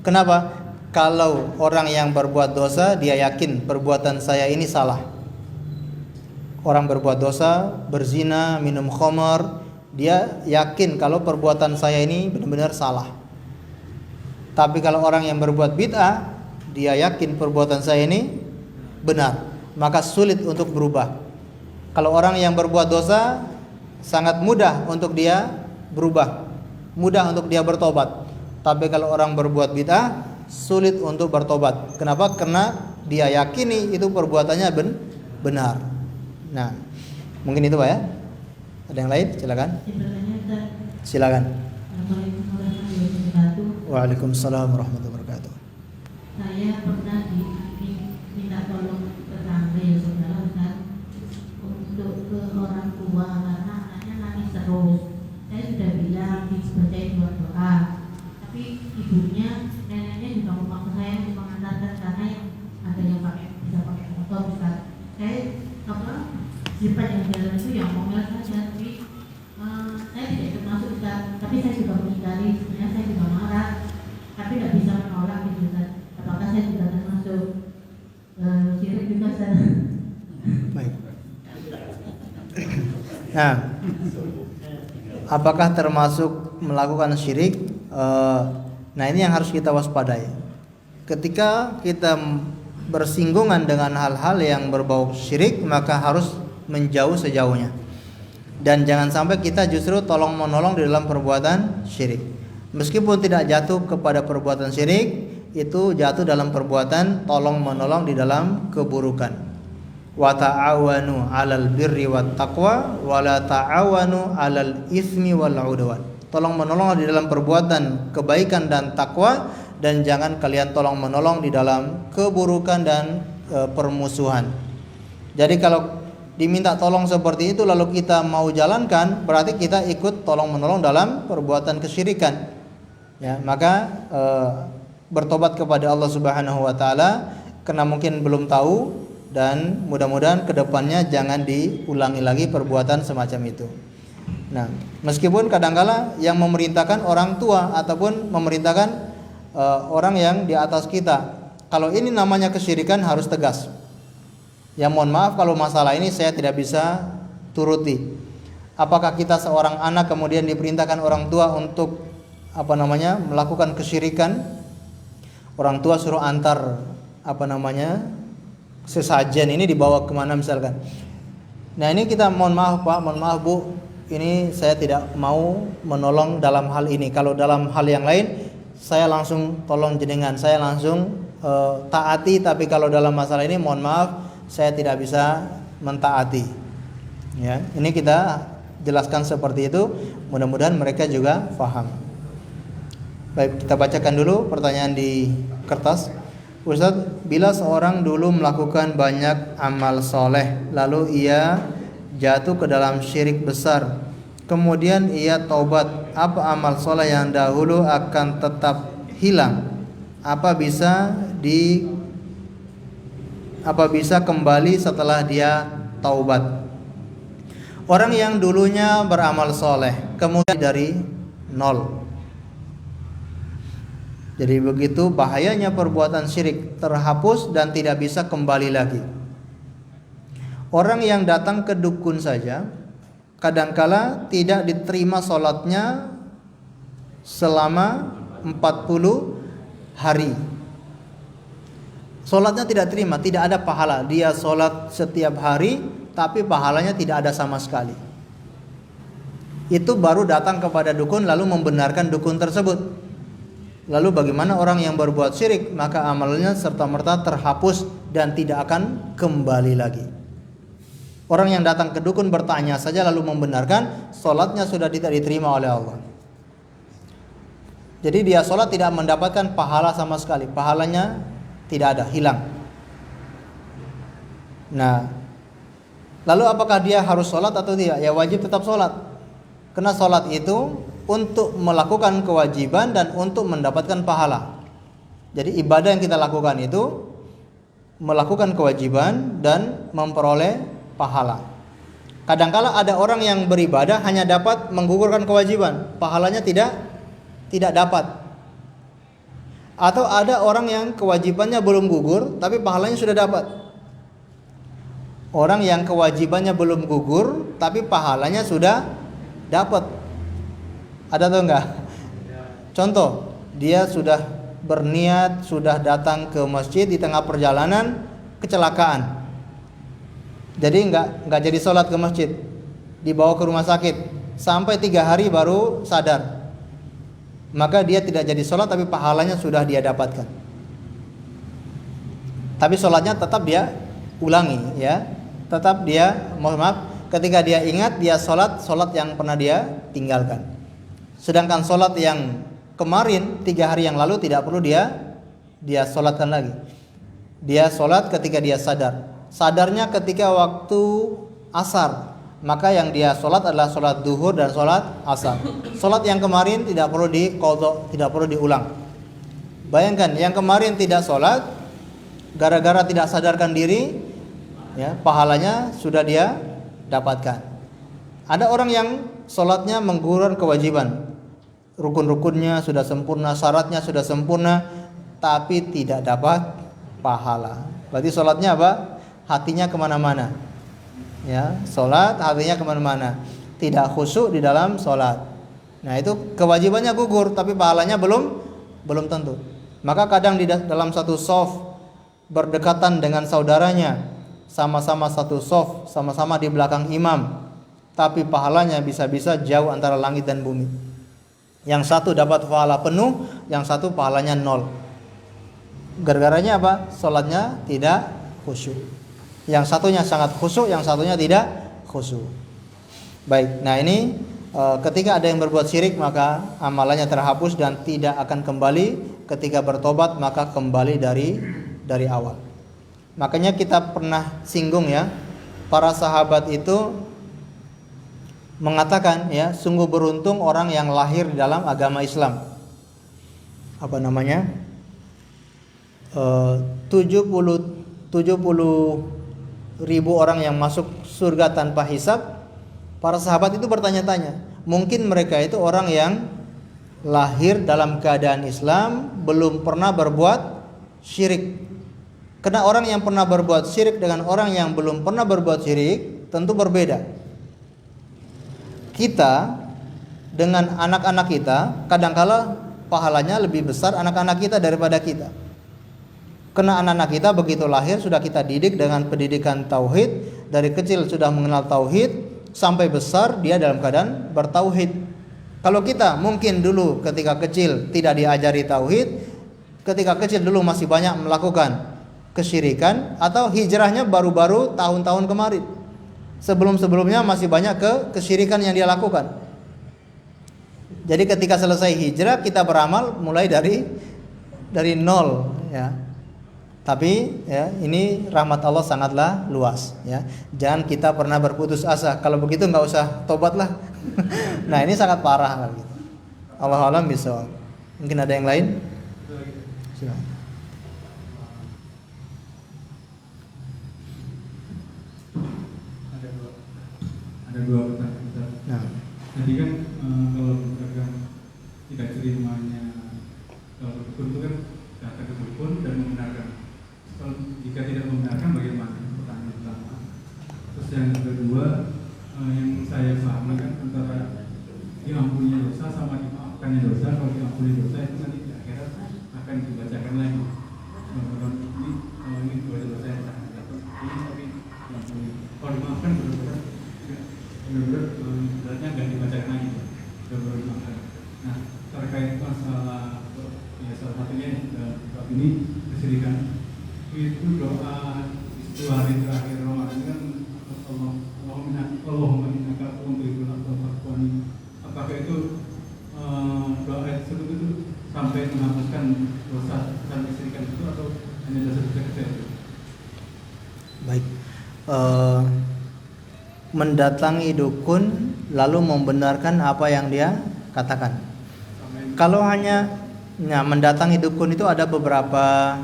Speaker 1: Kenapa? Kalau orang yang berbuat dosa, dia yakin perbuatan saya ini salah. Orang berbuat dosa, berzina, minum khamar, dia yakin kalau perbuatan saya ini benar-benar salah. Tapi kalau orang yang berbuat bid'ah, dia yakin perbuatan saya ini benar, maka sulit untuk berubah. Kalau orang yang berbuat dosa, sangat mudah untuk dia berubah, mudah untuk dia bertobat. Tapi kalau orang berbuat bid'ah, sulit untuk bertobat. Kenapa? Karena dia yakini itu perbuatannya benar. Nah, mungkin itu Pak ya. Ada yang lain? Silakan. Silakan. Waalaikumsalam warahmatullahi wabarakatuh.
Speaker 5: Saya pernah diminta tolong tetangga ya saudara Ustaz, untuk ke orang tua karena anaknya nangis terus. Saya sudah bilang dibacain doa, tapi ibunya, neneknya juga memaksa saya untuk mengantarkan karena yang ada yang bisa pakai motor Ustaz. Saya sifat yang jalan itu yang ngomel saja, tapi saya tidak ikut masuk Ustaz. Tapi saya juga menghindari, sebenarnya saya juga marah, tapi tidak bisa menolak gitu Ustaz. Apakah saya juga termasuk syirik juga Ustaz?
Speaker 1: Baik. Nah, apakah termasuk melakukan syirik? Nah, ini yang harus kita waspadai. Ketika kita bersinggungan dengan hal-hal yang berbau syirik, maka harus menjauh sejauhnya. Dan jangan sampai kita justru tolong menolong di dalam perbuatan syirik. Meskipun tidak jatuh kepada perbuatan syirik, itu jatuh dalam perbuatan tolong menolong di dalam keburukan. Wa ta'awanu 'alal birri wat taqwa wa la ta'awanu 'alal itsmi wal 'udwan. Tolong menolong di dalam perbuatan kebaikan dan takwa, dan jangan kalian tolong menolong di dalam keburukan dan permusuhan. Jadi kalau diminta tolong seperti itu lalu kita mau jalankan, berarti kita ikut tolong menolong dalam perbuatan kesyirikan. Ya, maka bertobat kepada Allah Subhanahu wa taala karena mungkin belum tahu, dan mudah-mudahan kedepannya jangan diulangi lagi perbuatan semacam itu. Nah, meskipun kadangkala yang memerintahkan orang tua ataupun memerintahkan orang yang di atas kita, kalau ini namanya kesyirikan harus tegas. Ya mohon maaf kalau masalah ini saya tidak bisa turuti. Apakah kita seorang anak kemudian diperintahkan orang tua untuk melakukan kesyirikan? Orang tua suruh antar sesajen ini dibawa kemana misalkan. Nah ini kita mohon maaf Pak, mohon maaf Bu, ini saya tidak mau menolong dalam hal ini. Kalau dalam hal yang lain saya langsung tolong jenengan, saya langsung taati. Tapi kalau dalam masalah ini mohon maaf, saya tidak bisa mentaati. Ya, ini kita jelaskan seperti itu. Mudah-mudahan mereka juga paham. Baik, kita bacakan dulu pertanyaan di kertas. Ustadz, bila seorang dulu melakukan banyak amal soleh, lalu ia jatuh ke dalam syirik besar, kemudian ia taubat, apa amal soleh yang dahulu akan tetap hilang? Apa bisa kembali setelah dia taubat? Orang yang dulunya beramal soleh kemudian dari nol. Jadi begitu bahayanya perbuatan syirik, terhapus dan tidak bisa kembali lagi. Orang yang datang ke dukun saja kadangkala tidak diterima sholatnya selama 40 hari. Sholatnya tidak terima, tidak ada pahala. Dia sholat setiap hari, tapi pahalanya tidak ada sama sekali. Itu baru datang kepada dukun lalu membenarkan dukun tersebut. Lalu bagaimana orang yang berbuat syirik? Maka amalnya serta-merta terhapus dan tidak akan kembali lagi. Orang yang datang ke dukun bertanya saja lalu membenarkan, sholatnya sudah tidak diterima oleh Allah. Jadi dia sholat tidak mendapatkan pahala sama sekali. Pahalanya tidak ada, hilang. Nah, lalu apakah dia harus sholat atau tidak? Ya wajib tetap sholat. Karena sholat itu untuk melakukan kewajiban dan untuk mendapatkan pahala. Jadi ibadah yang kita lakukan itu melakukan kewajiban dan memperoleh pahala. Kadangkala ada orang yang beribadah hanya dapat menggugurkan kewajiban, pahalanya tidak dapat. Atau ada orang yang kewajibannya belum gugur tapi pahalanya sudah dapat. Orang yang kewajibannya belum gugur tapi pahalanya sudah dapat. Ada atau enggak? Contoh, dia sudah berniat, sudah datang ke masjid, di tengah perjalanan kecelakaan. Jadi enggak jadi sholat ke masjid, dibawa ke rumah sakit, sampai 3 hari baru sadar. Maka dia tidak jadi sholat tapi pahalanya sudah dia dapatkan. Tapi sholatnya tetap dia ulangi, ya. Tetap dia, mohon maaf, ketika dia ingat dia sholat yang pernah dia tinggalkan. Sedangkan sholat yang kemarin 3 hari yang lalu tidak perlu dia sholatkan lagi. Dia sholat ketika dia sadar. Sadarnya ketika waktu asar, maka yang dia sholat adalah sholat duhur dan sholat asar. Sholat yang kemarin tidak perlu diqadha, tidak perlu diulang. Bayangkan yang kemarin tidak sholat, gara-gara tidak sadarkan diri, ya, pahalanya sudah dia dapatkan. Ada orang yang sholatnya menggugurkan kewajiban, rukun-rukunnya sudah sempurna, syaratnya sudah sempurna, tapi tidak dapat pahala. Berarti sholatnya apa? Hatinya kemana-mana. Ya, sholat hatinya kemana-mana, tidak khusyuk di dalam sholat. Nah itu kewajibannya gugur, tapi pahalanya belum tentu. Maka kadang di dalam satu shaf berdekatan dengan saudaranya, sama-sama satu shaf, sama-sama di belakang imam, tapi pahalanya bisa-bisa jauh antara langit dan bumi. Yang satu dapat pahala penuh, yang satu pahalanya 0. Gara-garanya apa? Sholatnya tidak khusyuk. Yang satunya sangat khusyuk, yang satunya tidak khusyuk. Baik, nah ini ketika ada yang berbuat syirik maka amalannya terhapus dan tidak akan kembali. Ketika bertobat maka kembali dari awal. Makanya kita pernah singgung ya, para sahabat itu mengatakan ya, sungguh beruntung orang yang lahir di dalam agama Islam. Apa namanya? 70 ribu orang yang masuk surga tanpa hisab. Para sahabat itu bertanya-tanya, mungkin mereka itu orang yang lahir dalam keadaan Islam, belum pernah berbuat syirik. Karena orang yang pernah berbuat syirik dengan orang yang belum pernah berbuat syirik tentu berbeda. Kita dengan anak-anak kita, kadangkala pahalanya lebih besar anak-anak kita daripada kita. Karena anak-anak kita begitu lahir sudah kita didik dengan pendidikan tauhid, dari kecil sudah mengenal tauhid, sampai besar dia dalam keadaan bertauhid. Kalau kita mungkin dulu ketika kecil tidak diajari tauhid, ketika kecil dulu masih banyak melakukan kesyirikan, atau hijrahnya baru-baru tahun-tahun kemarin. Sebelum-sebelumnya masih banyak kesyirikan yang dia lakukan. Jadi ketika selesai hijrah kita beramal mulai dari 0 ya. Tapi ya, ini rahmat Allah sangatlah luas ya. Jangan kita pernah berputus asa. Kalau begitu nggak usah tobatlah. Nah, ini sangat parah gitu. Allahu a'lam bishawab. Mungkin ada yang lain? Silakan.
Speaker 4: Ada dua pertanyaan.
Speaker 1: Nah,
Speaker 4: Jadi kan kalau misalkan tidak terimanya kalau dukun itu kan datang ke dukun dan membenarkan. Kalau jika tidak membenarkan bagaimana? Pertanyaan pertama. Terus yang kedua, yang saya pahami kan antara diampuni dosa sama dimaafkannya dosa. Kalau diampuni dosa itu nanti di akhirat akan dibacakan lagi. Ini dua dosa yang sangat jatuh. Ini tapi diampuni. Kalau dimaafkan benar-benar beratnya nggak dibacakan lagi. Benar-benar dimaafkan. Nah, terkait masalah ya salah satunya ini kesyirikan. Itu doa di hari terakhir Ramadan kan Allahumma innaka tuhibbul afwa. Apakah itu doa tersebut itu sampai menghapuskan dosa dan kesyirikan itu atau hanya dosa kecil?
Speaker 1: baik. Mendatangi dukun lalu membenarkan apa yang dia katakan. Kalau hanya mendatangi dukun itu ada beberapa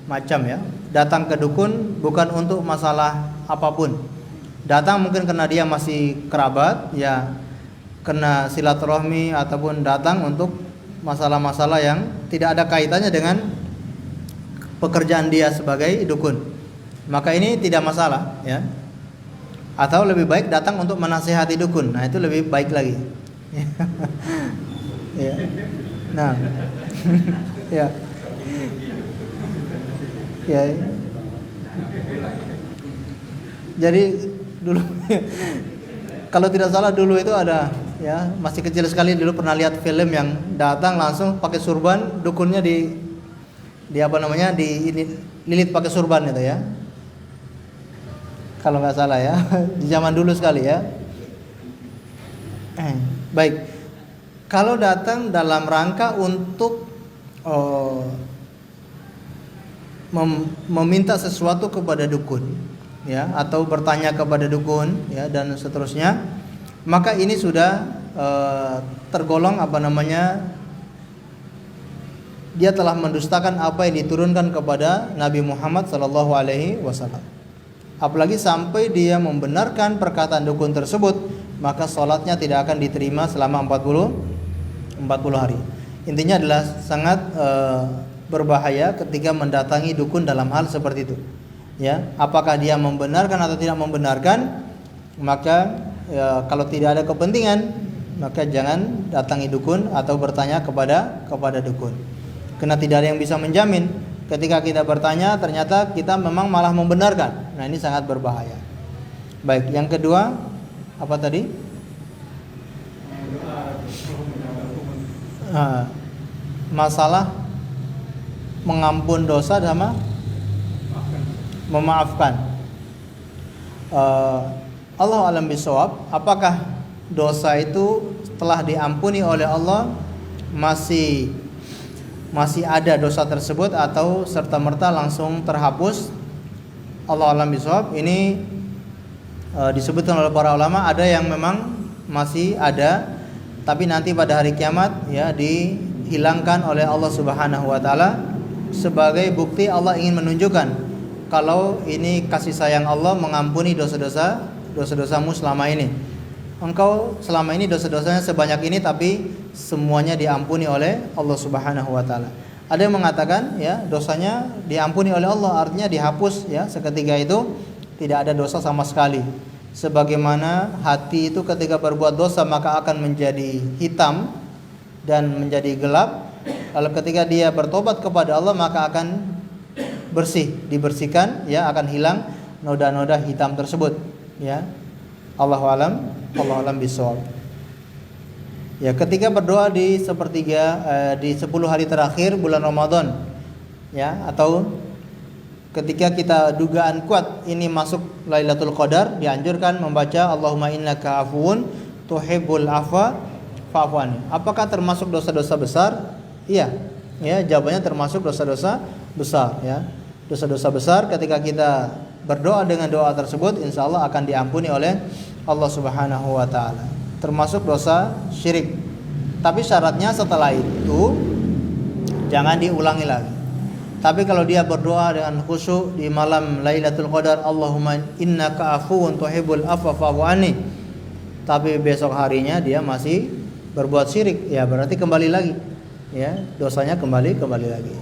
Speaker 1: macam ya. Datang ke dukun bukan untuk masalah apapun. Datang mungkin karena dia masih kerabat ya, kena silaturahmi, ataupun datang untuk masalah-masalah yang tidak ada kaitannya dengan pekerjaan dia sebagai dukun. Maka ini tidak masalah ya. Atau lebih baik datang untuk menasihati dukun. Nah, itu lebih baik lagi. Ya. Nah. Ya. Ya. Jadi dulu kalau tidak salah dulu itu ada ya, masih kecil sekali dulu pernah lihat film yang datang langsung pakai surban, dukunnya di apa namanya, lilit pakai surban itu ya. Kalau nggak salah ya, di zaman dulu sekali ya. Baik. Kalau datang dalam rangka untuk meminta sesuatu kepada dukun ya, atau bertanya kepada dukun ya, dan seterusnya, maka ini sudah tergolong apa namanya, dia telah mendustakan apa yang diturunkan kepada Nabi Muhammad SAW. Apalagi sampai dia membenarkan perkataan dukun tersebut, maka sholatnya tidak akan diterima selama 40 hari. Intinya adalah sangat berbahaya ketika mendatangi dukun dalam hal seperti itu. Ya, apakah dia membenarkan atau tidak membenarkan? Maka kalau tidak ada kepentingan, maka jangan datangi dukun atau bertanya kepada dukun. Karena tidak ada yang bisa menjamin. Ketika kita bertanya ternyata kita memang malah membenarkan. Nah, ini sangat berbahaya. Baik, yang kedua Apa tadi? Masalah mengampun dosa sama memaafkan. Allah alam bisawab, apakah dosa itu setelah diampuni oleh Allah masih ada dosa tersebut atau serta-merta langsung terhapus? Allah alam bisawab. Ini disebutkan oleh para ulama, ada yang memang masih ada, tapi nanti pada hari kiamat ya dihilangkan oleh Allah Subhanahu wa taala sebagai bukti Allah ingin menunjukkan kalau ini kasih sayang Allah mengampuni dosa-dosamu selama ini. Engkau selama ini dosa-dosanya sebanyak ini, tapi semuanya diampuni oleh Allah Subhanahu wa taala. Ada yang mengatakan ya dosanya diampuni oleh Allah, artinya dihapus ya seketika itu, tidak ada dosa sama sekali. Sebagaimana hati itu ketika berbuat dosa maka akan menjadi hitam dan menjadi gelap, lalu ketika dia bertobat kepada Allah maka akan dibersihkan ya, akan hilang noda-noda hitam tersebut ya. Allahu alam bisawab. Ya, ketika berdoa di di 10 hari terakhir bulan Ramadan ya, atau ketika kita dugaan kuat ini masuk Lailatul Qadar, dianjurkan membaca Allahumma innaka afuwun tuhibbul afwa fa'fu anni. Apakah termasuk dosa-dosa besar? Iya. Ya, jawabannya termasuk dosa-dosa besar ya. Dosa-dosa besar ketika kita berdoa dengan doa tersebut insyaallah akan diampuni oleh Allah Subhanahu wa taala. Termasuk dosa syirik. Tapi syaratnya setelah itu jangan diulangi lagi. Tapi kalau dia berdoa dengan khusyuk di malam Lailatul Qadar, Allahumma innaka afuwun tuhibbul afwa fa'fu anni, tapi besok harinya dia masih berbuat syirik, ya berarti kembali lagi. Ya, dosanya kembali lagi.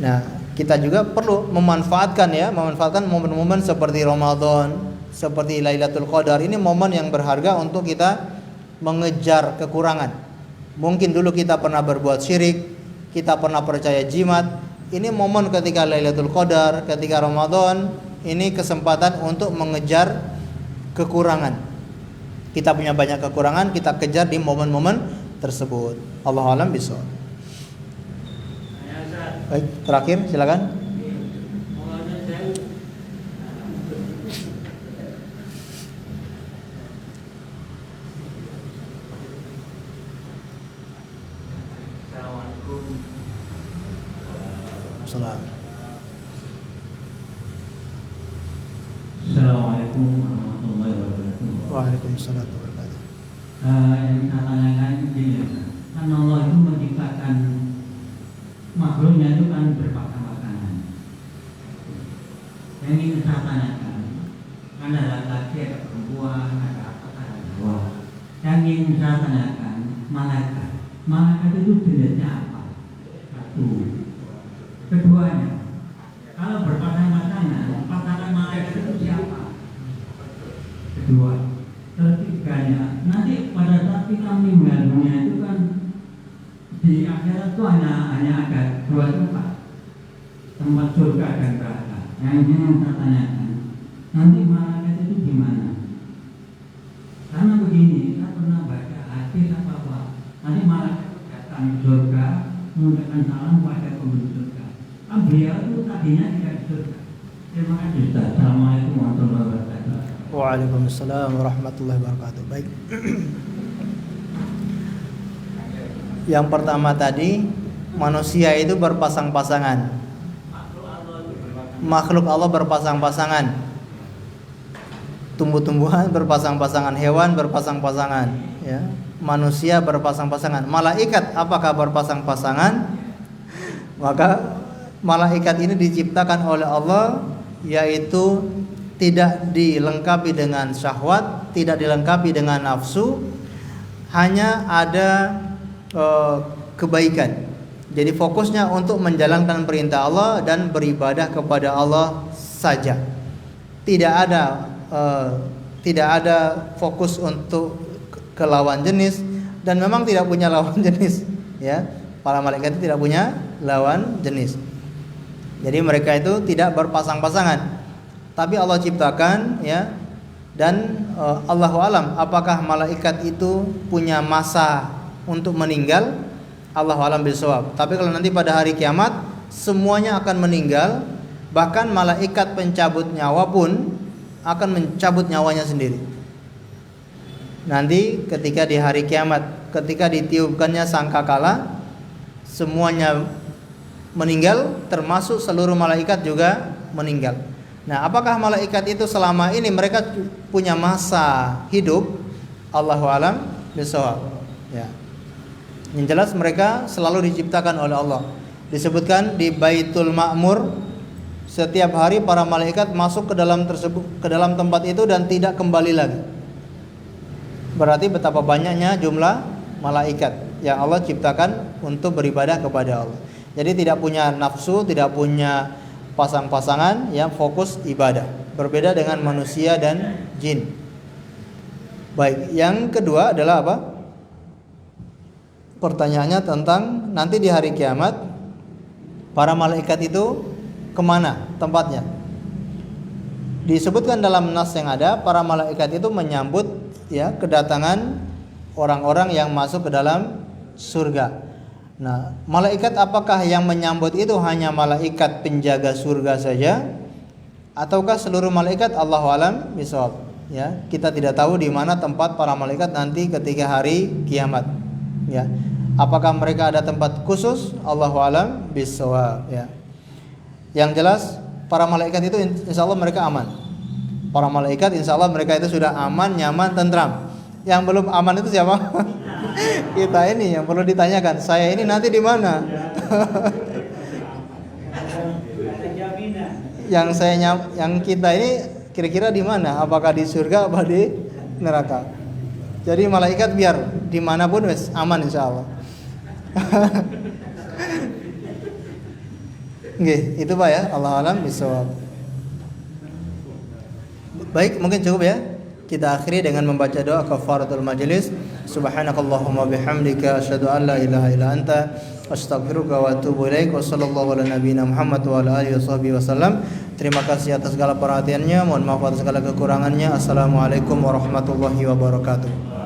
Speaker 1: Nah, kita juga perlu memanfaatkan momen-momen seperti Ramadan, seperti Lailatul Qadar. Ini momen yang berharga untuk kita mengejar kekurangan. Mungkin dulu kita pernah berbuat syirik, kita pernah percaya jimat. Ini momen ketika Lailatul Qadar, ketika Ramadan, ini kesempatan untuk mengejar kekurangan. Kita punya banyak kekurangan, kita kejar di momen-momen tersebut. Allahu a'lam bishawab. Baik, terakhir silakan.
Speaker 6: Assalamualaikum warahmatullahi wabarakatuh.
Speaker 1: Waalaikumsalam warahmatullahi wabarakatuh.
Speaker 6: Yang saya tanyakan ini, kan Allah itu menciptakan makhluknya itu kan berpasang-pasangan. Yang ingin saya tanyakan, kan ada laki, ada perempuan, ada apa, ada dua. Yang ingin saya tanyakan, malaikat itu jenisnya apa? Satu. Keduanya, kalau berpasang-pasangan, pasangan malaikat itu siapa? Kedua. Ketiganya, nanti pada saat kita meninggal dunia itu kan di akhirat itu hanya ada dua tempat surga dan neraka. Yang ini yang saya tanyakan, nanti malaikat itu di mana? Karena begini, saya pernah baca hadis apa, nanti malaikat datang di surga mengucapkan salam kepada penduduk surga. Kan beliau itu tadinya tidak di surga. Terima kasih Ustaz. Assalamualaikum warahmatullahi wabarakatuh.
Speaker 1: Waalaikumsalam warahmatullahi wabarakatuh. Baik. Yang pertama tadi, manusia itu berpasang-pasangan. Makhluk Allah berpasang-pasangan. Tumbuh-tumbuhan berpasang-pasangan, hewan berpasang-pasangan, ya. Manusia berpasang-pasangan. Malaikat apakah berpasang-pasangan? Maka malaikat ini diciptakan oleh Allah, yaitu tidak dilengkapi dengan syahwat, tidak dilengkapi dengan nafsu, hanya ada kebaikan. Jadi fokusnya untuk menjalankan perintah Allah dan beribadah kepada Allah saja. Tidak ada fokus untuk ke lawan jenis, dan memang tidak punya lawan jenis, ya. Para malaikat itu tidak punya lawan jenis. Jadi mereka itu tidak berpasang-pasangan. Tapi Allah ciptakan, ya, Dan Allahu alam apakah malaikat itu punya masa untuk meninggal? Allahu alam bisawab. Tapi kalau nanti pada hari kiamat semuanya akan meninggal, bahkan malaikat pencabut nyawa pun akan mencabut nyawanya sendiri. Nanti ketika di hari kiamat, ketika ditiupkannya sangkakala, semuanya meninggal, termasuk seluruh malaikat juga meninggal. Nah, apakah malaikat itu selama ini mereka punya masa hidup? Allahu alam bisawab. Ya. Yang jelas mereka selalu diciptakan oleh Allah. Disebutkan di Baitul Ma'mur, setiap hari para malaikat masuk ke dalam tempat itu dan tidak kembali lagi. Berarti betapa banyaknya jumlah malaikat yang Allah ciptakan untuk beribadah kepada Allah. Jadi tidak punya nafsu, tidak punya pasang-pasangan, yang fokus ibadah. Berbeda dengan manusia dan jin. Baik, yang kedua adalah apa? Pertanyaannya tentang nanti di hari kiamat para malaikat itu kemana tempatnya? Disebutkan dalam nas yang ada, para malaikat itu menyambut ya kedatangan orang-orang yang masuk ke dalam surga. Nah, malaikat apakah yang menyambut itu hanya malaikat penjaga surga saja, ataukah seluruh malaikat? Allahu alam bisawab. Ya, kita tidak tahu di mana tempat para malaikat nanti ketika hari kiamat. Ya, apakah mereka ada tempat khusus? Allahu alam bisawab. Ya, yang jelas para malaikat itu insya Allah mereka aman. Para malaikat insya Allah mereka itu sudah aman, nyaman, tentram. Yang belum aman itu siapa? Kita ini yang perlu ditanyakan. Saya ini nanti di mana? Yang kita ini kira-kira di mana? Apakah di surga atau di neraka? Jadi malaikat biar dimanapun wes aman insya Allah. Nggih, itu Pak ya. Allah alam bisawab. Baik, mungkin cukup ya. Kita akhiri dengan membaca doa kafaratul majlis. Subhanakallahumma bihamdika asyhadu an la ilaha illa anta astaghfiruka wa atubu ilaik. Wa sallallahu ala nabiyyina Muhammad wa ala alihi washabbihi wasallam. Terima kasih atas segala perhatiannya. Mohon maaf atas segala kekurangannya. Assalamualaikum warahmatullahi wabarakatuh.